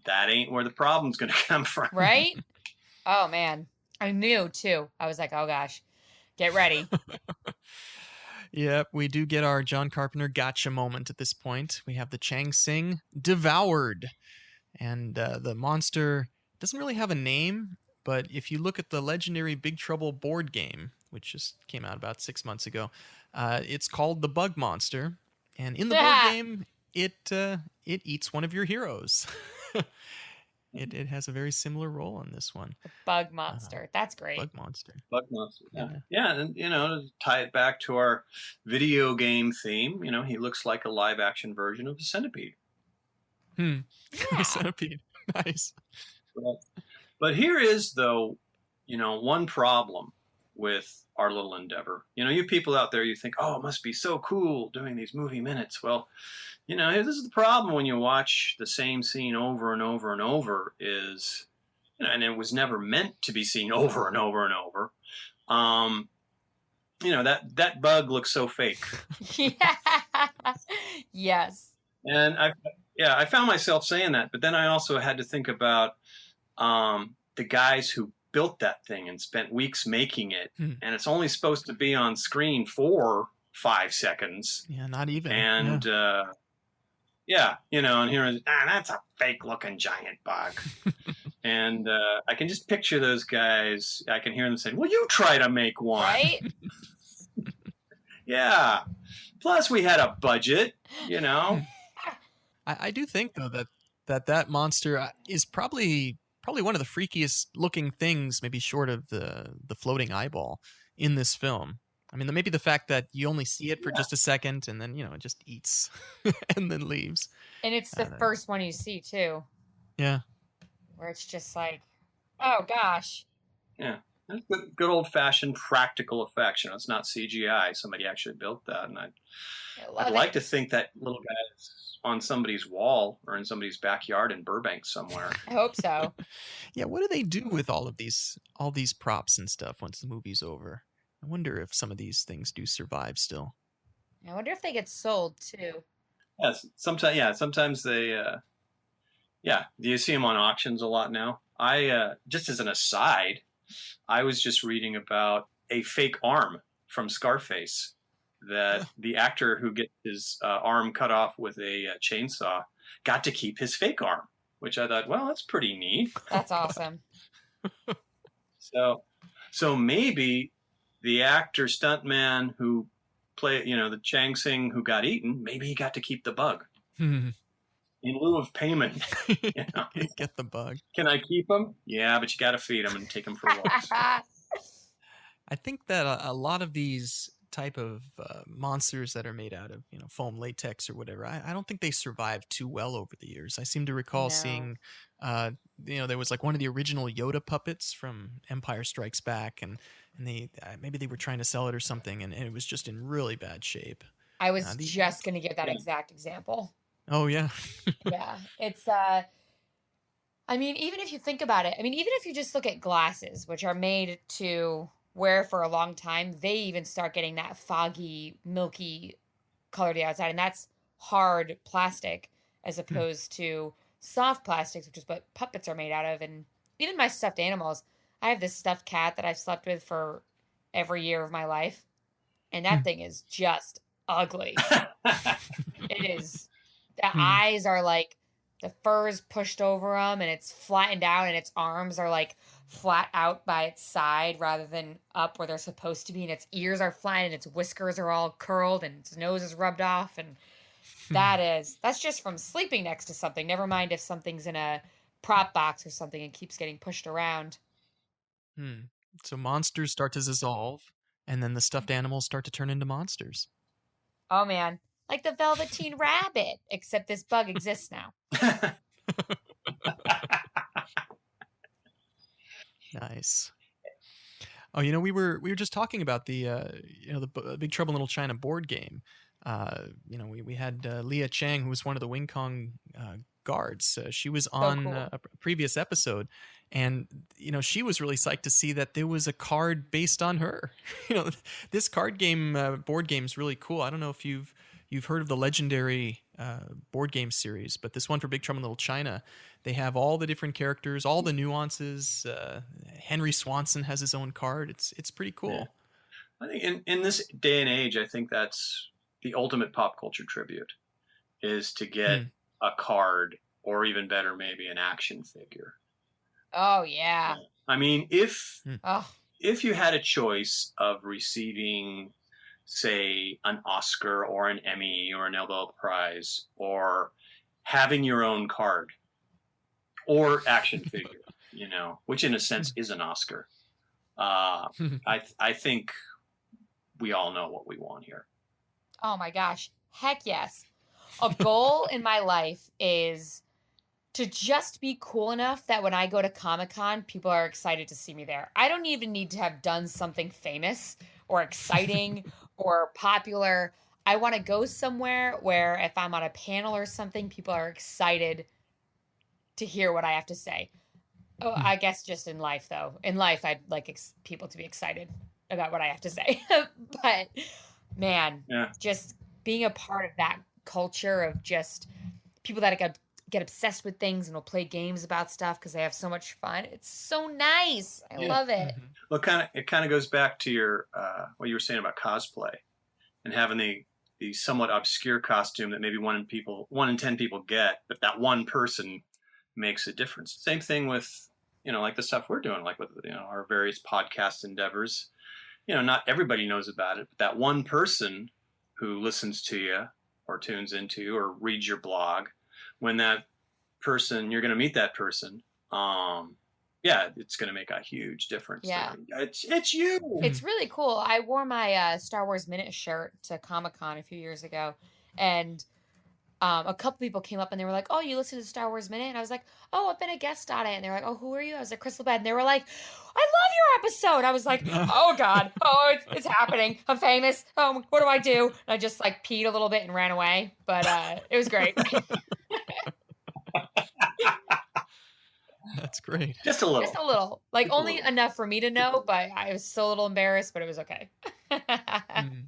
that ain't where the problem's going to come from. Right? Oh man, I knew too. I was like, oh gosh, get ready. Yep, we do get our John Carpenter gotcha moment at this point. We have the Chang Sing devoured, and the monster doesn't really have a name, but if you look at the legendary Big Trouble board game, which just came out about 6 months ago, it's called the Bug Monster, and in the board game, it eats one of your heroes. It has a very similar role in this one. The Bug Monster. That's great. Bug Monster. Yeah, and to tie it back to our video game theme, he looks like a live action version of the Centipede. Yeah. Centipede. Nice. But here is, though, one problem with our little endeavor. You people out there, you think, oh, it must be so cool doing these movie minutes. Well, this is the problem when you watch the same scene over and over and over is, and it was never meant to be seen over and over and over. That bug looks so fake. Yeah. Yes. And I found myself saying that, but then I also had to think about the guys who built that thing and spent weeks making it, Hmm. and it's only supposed to be on screen for 5 seconds. Yeah, not even. And yeah, and here, that's a fake looking giant bug. And I can just picture those guys. I can hear them saying, "Well, you try to make one." Right? Yeah. Plus, we had a budget, I do think though that monster is probably one of the freakiest looking things, maybe short of the floating eyeball in this film. I mean, maybe the fact that you only see it for just a second and then it just eats and then leaves. And it's the first one you see too. Yeah. Where it's just like, oh gosh. Yeah. That's good old fashioned practical effects. It's not CGI. Somebody actually built that, and I'd like to think that little guy is on somebody's wall or in somebody's backyard in Burbank somewhere. I hope so. Yeah, what do they do with all these props and stuff once the movie's over? I wonder if some of these things do survive still. I wonder if they get sold too. Yes, sometimes they. Yeah, do you see them on auctions a lot now? Just as an aside, I was just reading about a fake arm from Scarface that the actor who gets his arm cut off with a chainsaw got to keep his fake arm, which I thought, well, that's pretty neat. That's awesome. So maybe the actor stuntman who played, the Chang Sing who got eaten, maybe he got to keep the bug. In lieu of payment. Get the bug. Can I keep him? Yeah, but you got to feed him and take him for walks. I think that a lot of these type of monsters that are made out of foam latex or whatever, I don't think they survived too well over the years. I seem to recall seeing there was like one of the original Yoda puppets from Empire Strikes Back, and they maybe they were trying to sell it or something, and it was just in really bad shape. I was just going to give that exact example. Oh yeah. Yeah, it's I mean, even if you think about it, even if you just look at glasses, which are made to wear for a long time, they even start getting that foggy, milky color to the outside, and that's hard plastic as opposed to soft plastics, which is what puppets are made out of. And even my stuffed animals, I have this stuffed cat that I've slept with for every year of my life, and that thing is just ugly. It is. The eyes are like, the fur's pushed over them and it's flattened out, and its arms are like flat out by its side rather than up where they're supposed to be, and its ears are flat and its whiskers are all curled and its nose is rubbed off. And that's just from sleeping next to something. Never mind if something's in a prop box or something and keeps getting pushed around. So monsters start to dissolve, and then the stuffed animals start to turn into monsters. Oh man. Like the Velveteen Rabbit, except this bug exists now. Nice. Oh, we were just talking about the the Big Trouble in Little China board game. We had Leah Chang, who was one of the Wing Kong guards. She was on a previous episode, and she was really psyched to see that there was a card based on her. This card game board game is really cool. I don't know if you've heard of the legendary board game series, but this one for Big Trouble in Little China, they have all the different characters, all the nuances. Henry Swanson has his own card. It's pretty cool. Yeah. I think in this day and age, I think that's the ultimate pop culture tribute, is to get a card, or even better, maybe an action figure. Oh yeah. If you had a choice of receiving, say, an Oscar or an Emmy or a Nobel Prize, or having your own card or action figure, which in a sense is an Oscar, I think we all know what we want here. Oh my gosh. Heck yes. A goal in my life is to just be cool enough that when I go to Comic-Con, people are excited to see me there. I don't even need to have done something famous or exciting or popular. I want to go somewhere where if I'm on a panel or something, people are excited to hear what I have to say. Oh, I guess just in life, though. In life, I'd like people to be excited about what I have to say. But, man, just being a part of that culture of just people that get get obsessed with things and will play games about stuff because they have so much fun. It's so nice. I love it. Mhm. Well, it kind of goes back to your what you were saying about cosplay and having the somewhat obscure costume that maybe 1 in 10 people get, but that one person makes a difference. Same thing with, like the stuff we're doing, like with, our various podcast endeavors. Not everybody knows about it, but that one person who listens to you or tunes into you or reads your blog, when that person, you're going to meet that person, yeah, it's going to make a huge difference. Yeah. It's you. It's really cool. I wore my Star Wars Minute shirt to Comic-Con a few years ago, and a couple people came up and they were like, "Oh, you listen to Star Wars Minute?" And I was like, "Oh, I've been a guest on it." And they were like, "Oh, who are you?" I was like, "Crystal Beth." And they were like, "I love your episode." I was like, "Oh God, oh, it's happening. I'm famous. Oh, what do I do?" And I just like peed a little bit and ran away, but it was great. That's great. Just a little. Just a little, like Just a only little. enough for me to know, but I was still a little embarrassed, but it was okay. Mhm.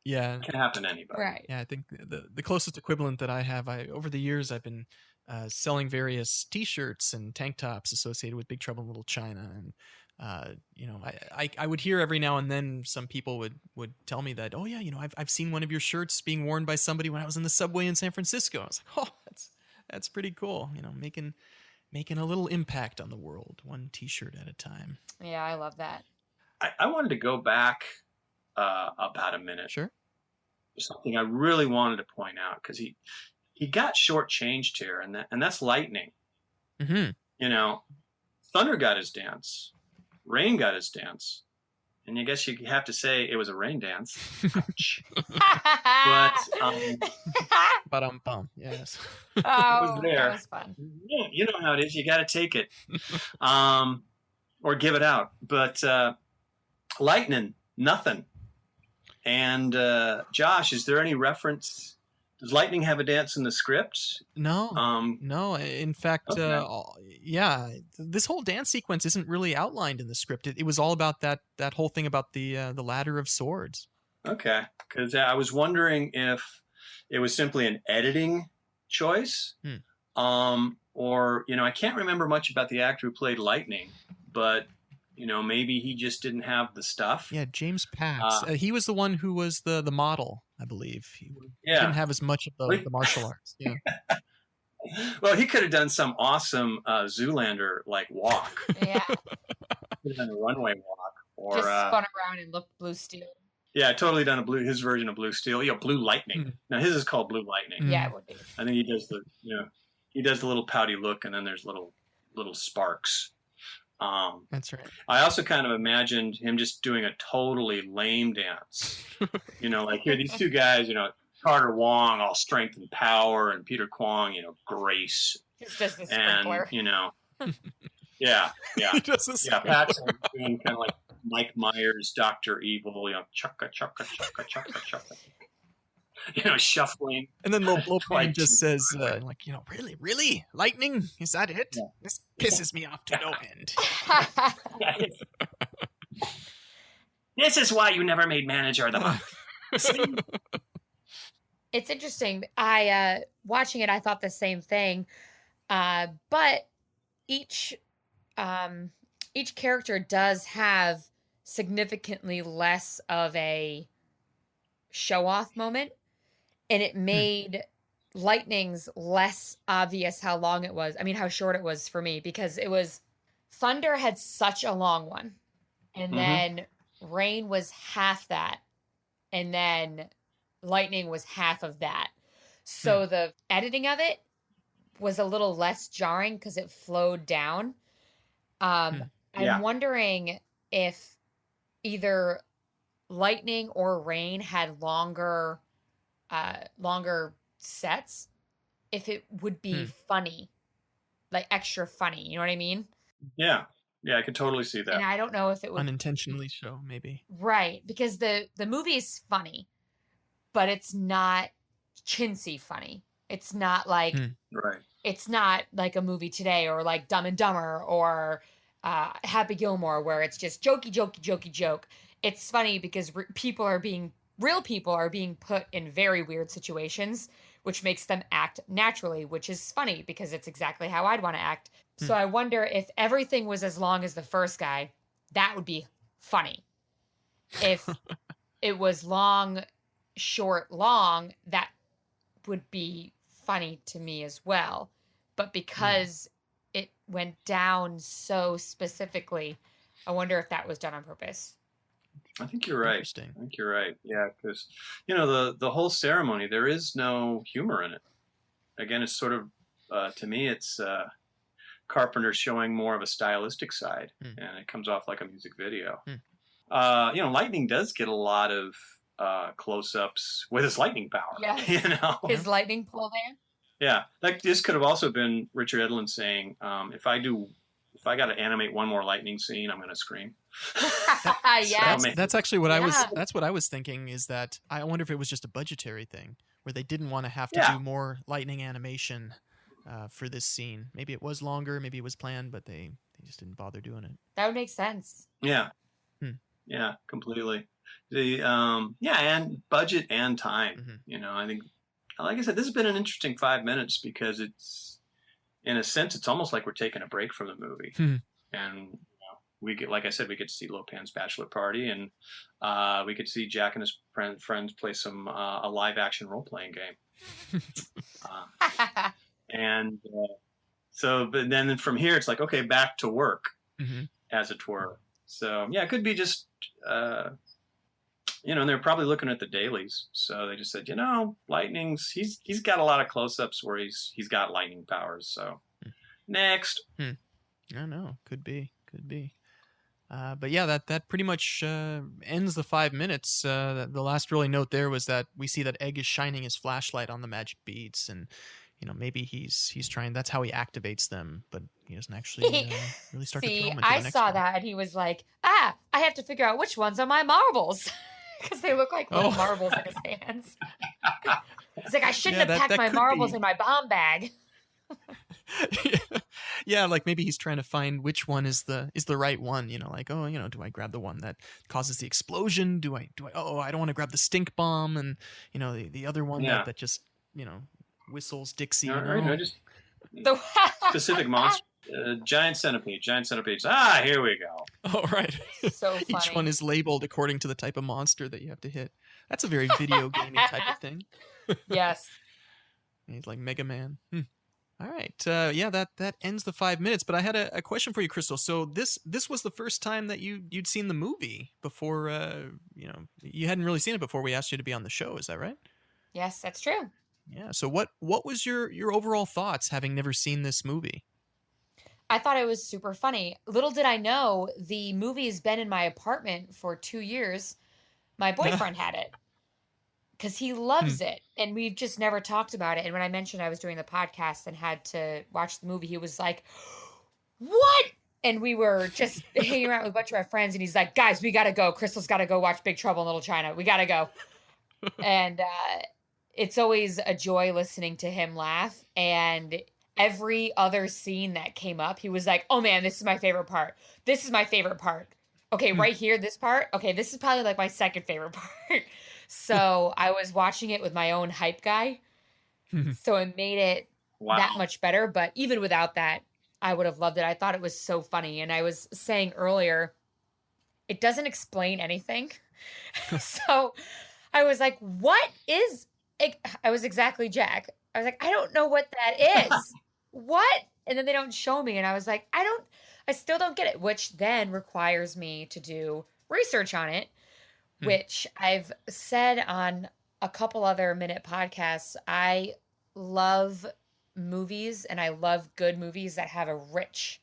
Yeah. It can happen to anybody. Right. Yeah, I think the closest equivalent that I have, over the years I've been selling various T-shirts and tank tops associated with Big Trouble in Little China, and I would hear every now and then some people would tell me that, oh yeah, I've seen one of your shirts being worn by somebody when I was in the subway in San Francisco. I was like, oh, that's pretty cool. Making a little impact on the world, one T-shirt at a time. Yeah, I love that. I wanted to go back about a minute. Sure. Something I really wanted to point out, because he got shortchanged here, and that's Lightning. Mm-hmm. Thunder got his dance, Rain got his dance, and I guess you have to say it was a rain dance. Ouch. But Bum. Yes. Oh, was there. that was fun. You know how it is. You got to take it, or give it out. But Lightning, nothing. And Josh, is there any reference? Does Lightning have a dance in the script? No. No. In fact, Okay. yeah, this whole dance sequence isn't really outlined in the script. It was all about that whole thing about the ladder of swords. Okay, because I was wondering if it was simply an editing choice, or I can't remember much about the actor who played Lightning, but maybe he just didn't have the stuff. Yeah, James Pax. He was the one who was the model, I believe. He didn't have as much of the martial arts. Yeah. Well, he could have done some awesome Zoolander like walk. Yeah. Could have done a runway walk, or Just spun around and looked blue steel. yeah, totally done his version of Blue Steel. Blue Lightning. Now his is called Blue Lightning. Yeah, it would be. I think he does the little pouty look, and then there's little sparks. That's right. I also kind of imagined him just doing a totally lame dance. Like here, these two guys, Carter Wong, all strength and power, and Peter Kwong, grace. It's just a And, sprinkler. yeah. He does this. Yeah, Pat's doing kind of like Mike Myers, Dr. Evil, chukka, chukka, chukka, chukka, chukka. Shuffling. And then Lil Like- Payne just says, really? Lightning? Is that it? Yeah. This pisses me off to no end. This is why you never made manager of the month. It's interesting. I watching it, I thought the same thing. But each character does have significantly less of a show-off moment, and it made Lightning's less obvious how long it was. I mean, how short it was for me, because it was Thunder had such a long one, and then Rain was half that, and then Lightning was half of that. So the editing of it was a little less jarring because it flowed down. I'm wondering if either Lightning or Rain had longer sets, if it would be funny, like extra funny. You know what I mean? Yeah, I could totally see that. And I don't know if it would Unintentionally so, maybe. right, because the movie's funny, but it's not chintzy funny. It's not like Right. it's not like a movie today, or like Dumb and Dumber, or Happy Gilmore, where it's just jokey joke. It's funny because real people are being put in very weird situations which makes them act naturally, which is funny because it's exactly how I'd want to act. So I wonder if everything was as long as the first guy, that would be funny. If it was long, short, long, that would be funny to me as well. But because it went down so specifically, I wonder if that was done on purpose. I think you're right. Interesting. I think you're right. Yeah, because the whole ceremony, there is no humor in it. Again, it's sort of to me, it's Carpenter showing more of a stylistic side, and it comes off like a music video. Lightning does get a lot of close-ups with his lightning power. Yes. His lightning pole dance. Yeah, like this could have also been Richard Edlund saying, if I got to animate one more lightning scene, I'm going to scream. That's actually what that's what I was thinking, is that I wonder if it was just a budgetary thing where they didn't want to have to do more lightning animation for this scene. Maybe it was longer, maybe it was planned, but they just didn't bother doing it. That would make sense. Yeah. Yeah, completely. The and budget and time. I think, like I said, this has been an interesting 5 minutes because it's, in a sense, it's almost like we're taking a break from the movie. And we get, like I said, we get to see Lopan's bachelor party, and we get to see Jack and his friends play some a live action role playing game. But then from here, it's like, okay, back to work, as it were. So yeah, it could be just and they're probably looking at the dailies, so they just said, lightning's he's got a lot of close-ups where he's got lightning powers. So next, I don't know, could be. But yeah, that pretty much ends the 5 minutes. The last really note there was that we see that Egg is shining his flashlight on the magic beads, and maybe he's trying. That's how he activates them, but he doesn't actually really start to throw them into the next saw one. that, and he was like, I have to figure out which ones are my marbles. Because they look like little marbles in his hands. He's like, I shouldn't have packed my marbles in my bomb bag. Yeah, like maybe he's trying to find which one is the right one. Like, do I grab the one that causes the explosion? Do I? I don't want to grab the stink bomb, and the other one that just whistles Dixie. Just specific monster. Giant centipedes. Here we go. Oh, right. So funny. Each one is labeled according to the type of monster that you have to hit. That's a very video gamey type of thing. Yes. He's like Mega Man. All right. That ends the 5 minutes. But I had a question for you, Crystal. So this was the first time that you'd seen the movie before. You hadn't really seen it before we asked you to be on the show. Is that right? Yes, that's true. Yeah. So what was your overall thoughts, having never seen this movie? I thought it was super funny. Little did I know, the movie has been in my apartment for 2 years. My boyfriend had it because he loves it, and we've just never talked about it. And when I mentioned I was doing the podcast and had to watch the movie, he was like, what? And we were just hanging around with a bunch of our friends, and he's like, guys, we got to go. Crystal's got to go watch Big Trouble in Little China. We got to go. And it's always a joy listening to him laugh. And every other scene that came up, he was like, oh man, this is my favorite part. This is my favorite part. Okay, right here, this part. Okay, this is probably like my second favorite part. So I was watching it with my own hype guy. So it made it that much better. But even without that, I would have loved it. I thought it was so funny. And I was saying earlier, it doesn't explain anything. So I was like, what is it? I was exactly Jack. I was like, I don't know what that is. What? And then they don't show me. And I was like, I still don't get it, which then requires me to do research on it, which I've said on a couple other minute podcasts. I love movies, and I love good movies that have a rich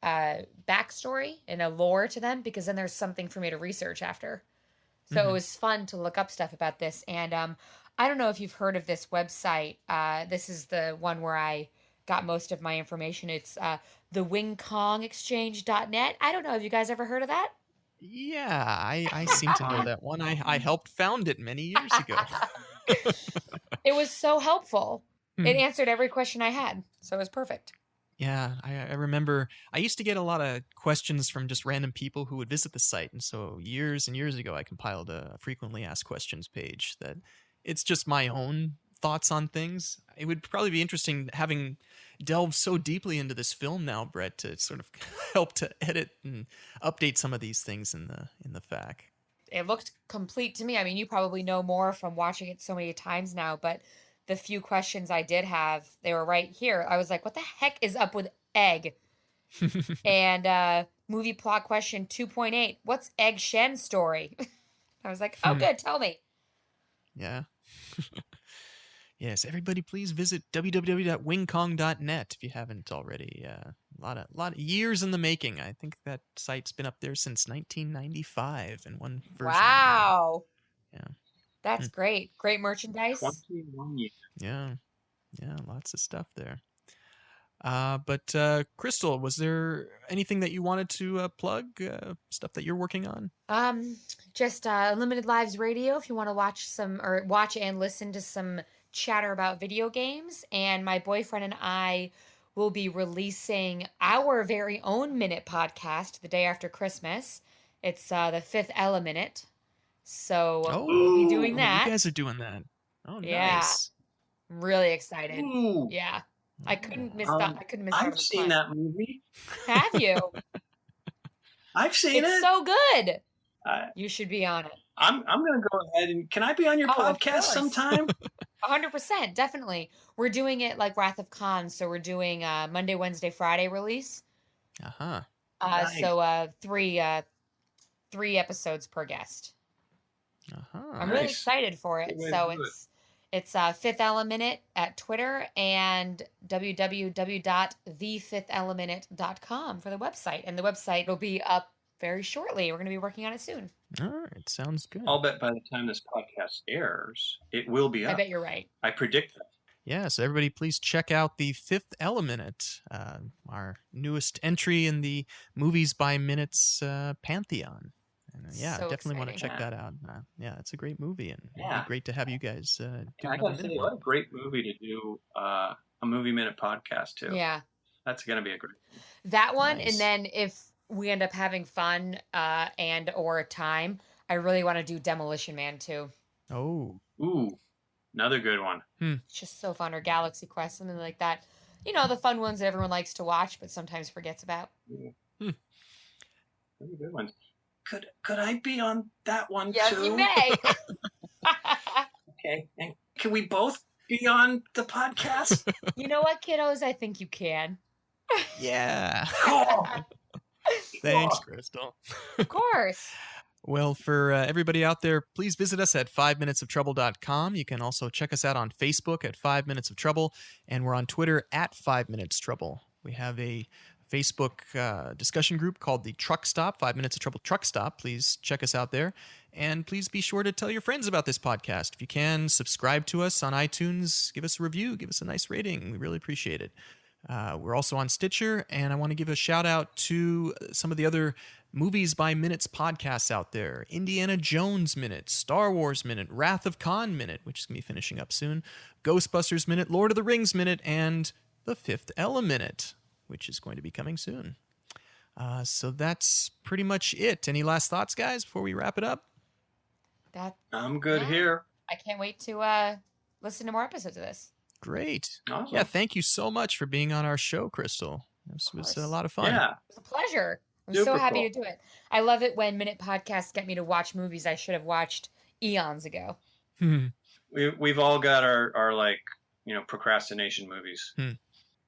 backstory and a lore to them, because then there's something for me to research after. So it was fun to look up stuff about this. And I don't know if you've heard of this website. This is the one where I got most of my information. It's the wingkongexchange.net. I don't know. Have you guys ever heard of that? Yeah, I seem to know that one. I helped found it many years ago. It was so helpful. It answered every question I had. So it was perfect. Yeah, I remember I used to get a lot of questions from just random people who would visit the site. And so years and years ago, I compiled a frequently asked questions page that it's just my own thoughts on things. It would probably be interesting having delved so deeply into this film now, Brett, to sort of help to edit and update some of these things in the FAQ. It looked complete to me. I mean, you probably know more from watching it so many times now, but the few questions I did have, they were right here. I was like, what the heck is up with egg? And movie plot question 2.8, what's Egg Shen's story? I was like, oh, good, tell me. Yeah. Yes, everybody please visit www.wingkong.net if you haven't already. A lot of years in the making. I think that site's been up there since 1995 in one version. Wow. Yeah. That's great. Great merchandise. 21 years. Yeah. Yeah, lots of stuff there. But Crystal, was there anything that you wanted to plug? Stuff that you're working on? Just Unlimited Lives Radio if you want to watch and listen to some chatter about video games. And my boyfriend and I will be releasing our very own Minute podcast the day after Christmas. It's the Fifth Element. So we'll be doing that. You guys are doing that. Oh, yeah. Nice. I'm really excited. Ooh. Yeah. I couldn't miss that. I couldn't miss. I've seen that movie. Have you? I've seen it. It's so good. You should be on it. I'm going to go ahead and can I be on your podcast sometime? 100%, definitely. We're doing it like Wrath of Khan, so we're doing Monday, Wednesday, Friday release. Nice. So three episodes per guest. I'm really excited for it. So it's Fifth Element at Twitter and www.thefiftheleminute.com for the website. And the website will be up very shortly. We're going to be working on it soon. All right. Sounds good. I'll bet by the time this podcast airs, it will be up. I bet you're right. I predict that. Yeah, so everybody please check out the Fifth Element, our newest entry in the Movies by Minutes pantheon. And, definitely want to check that out. Yeah, it's a great movie, and it'd be great to have you guys do I got to say, what a great movie to do a Movie Minute podcast too. Yeah. That's going to be a great one. That one, nice. And then if we end up having fun and or time, I really want to do Demolition Man too. Oh. Ooh. Another good one. It's just so fun. Or Galaxy Quest, something like that. You know, the fun ones that everyone likes to watch, but sometimes forgets about. Really good ones. Could I be on that one too? Yes, you may. Okay. And can we both be on the podcast? You know what, kiddos? I think you can. Yeah. Cool. Thanks, Crystal. Of course. Well, for everybody out there, please visit us at 5minutesoftrouble.com. You can also check us out on Facebook at 5 Minutes of Trouble, and we're on Twitter at 5 Minutes Trouble. We have a Facebook discussion group called the Truck Stop, 5 Minutes of Trouble Truck Stop. Please check us out there. And please be sure to tell your friends about this podcast. If you can, subscribe to us on iTunes, give us a review, give us a nice rating. We really appreciate it. We're also on Stitcher, and I want to give a shout out to some of the other Movies by Minutes podcasts out there. Indiana Jones Minute, Star Wars Minute, Wrath of Khan Minute, which is going to be finishing up soon, Ghostbusters Minute, Lord of the Rings Minute, and The Fifth Element Minute, which is going to be coming soon. So that's pretty much it. Any last thoughts, guys, before we wrap it up? I'm good here. I can't wait to listen to more episodes of this. Great. Awesome. Yeah, thank you so much for being on our show, Crystal. This was a lot of fun. Yeah. It was a pleasure. I'm Super so happy cool. to do it. I love it when Minute Podcasts get me to watch movies I should have watched eons ago. We've all got our like, procrastination movies.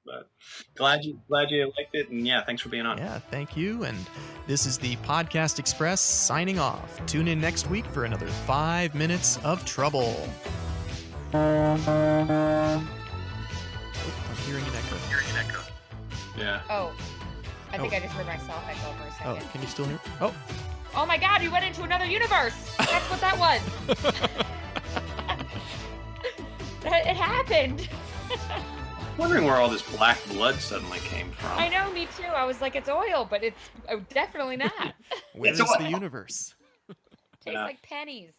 But glad you liked it, and yeah, thanks for being on. Yeah, thank you. And this is the Podcast Express signing off. Tune in next week for another 5 Minutes of Trouble. I'm hearing an echo. Yeah. Oh, I think I just heard myself echo for a second. Oh, can you still hear? Oh my God, we went into another universe. That's what that was. It happened. Wondering where all this black blood suddenly came from. I know, me too. I was like, it's oil, but it's definitely not. Where's It's the universe? Tastes like pennies.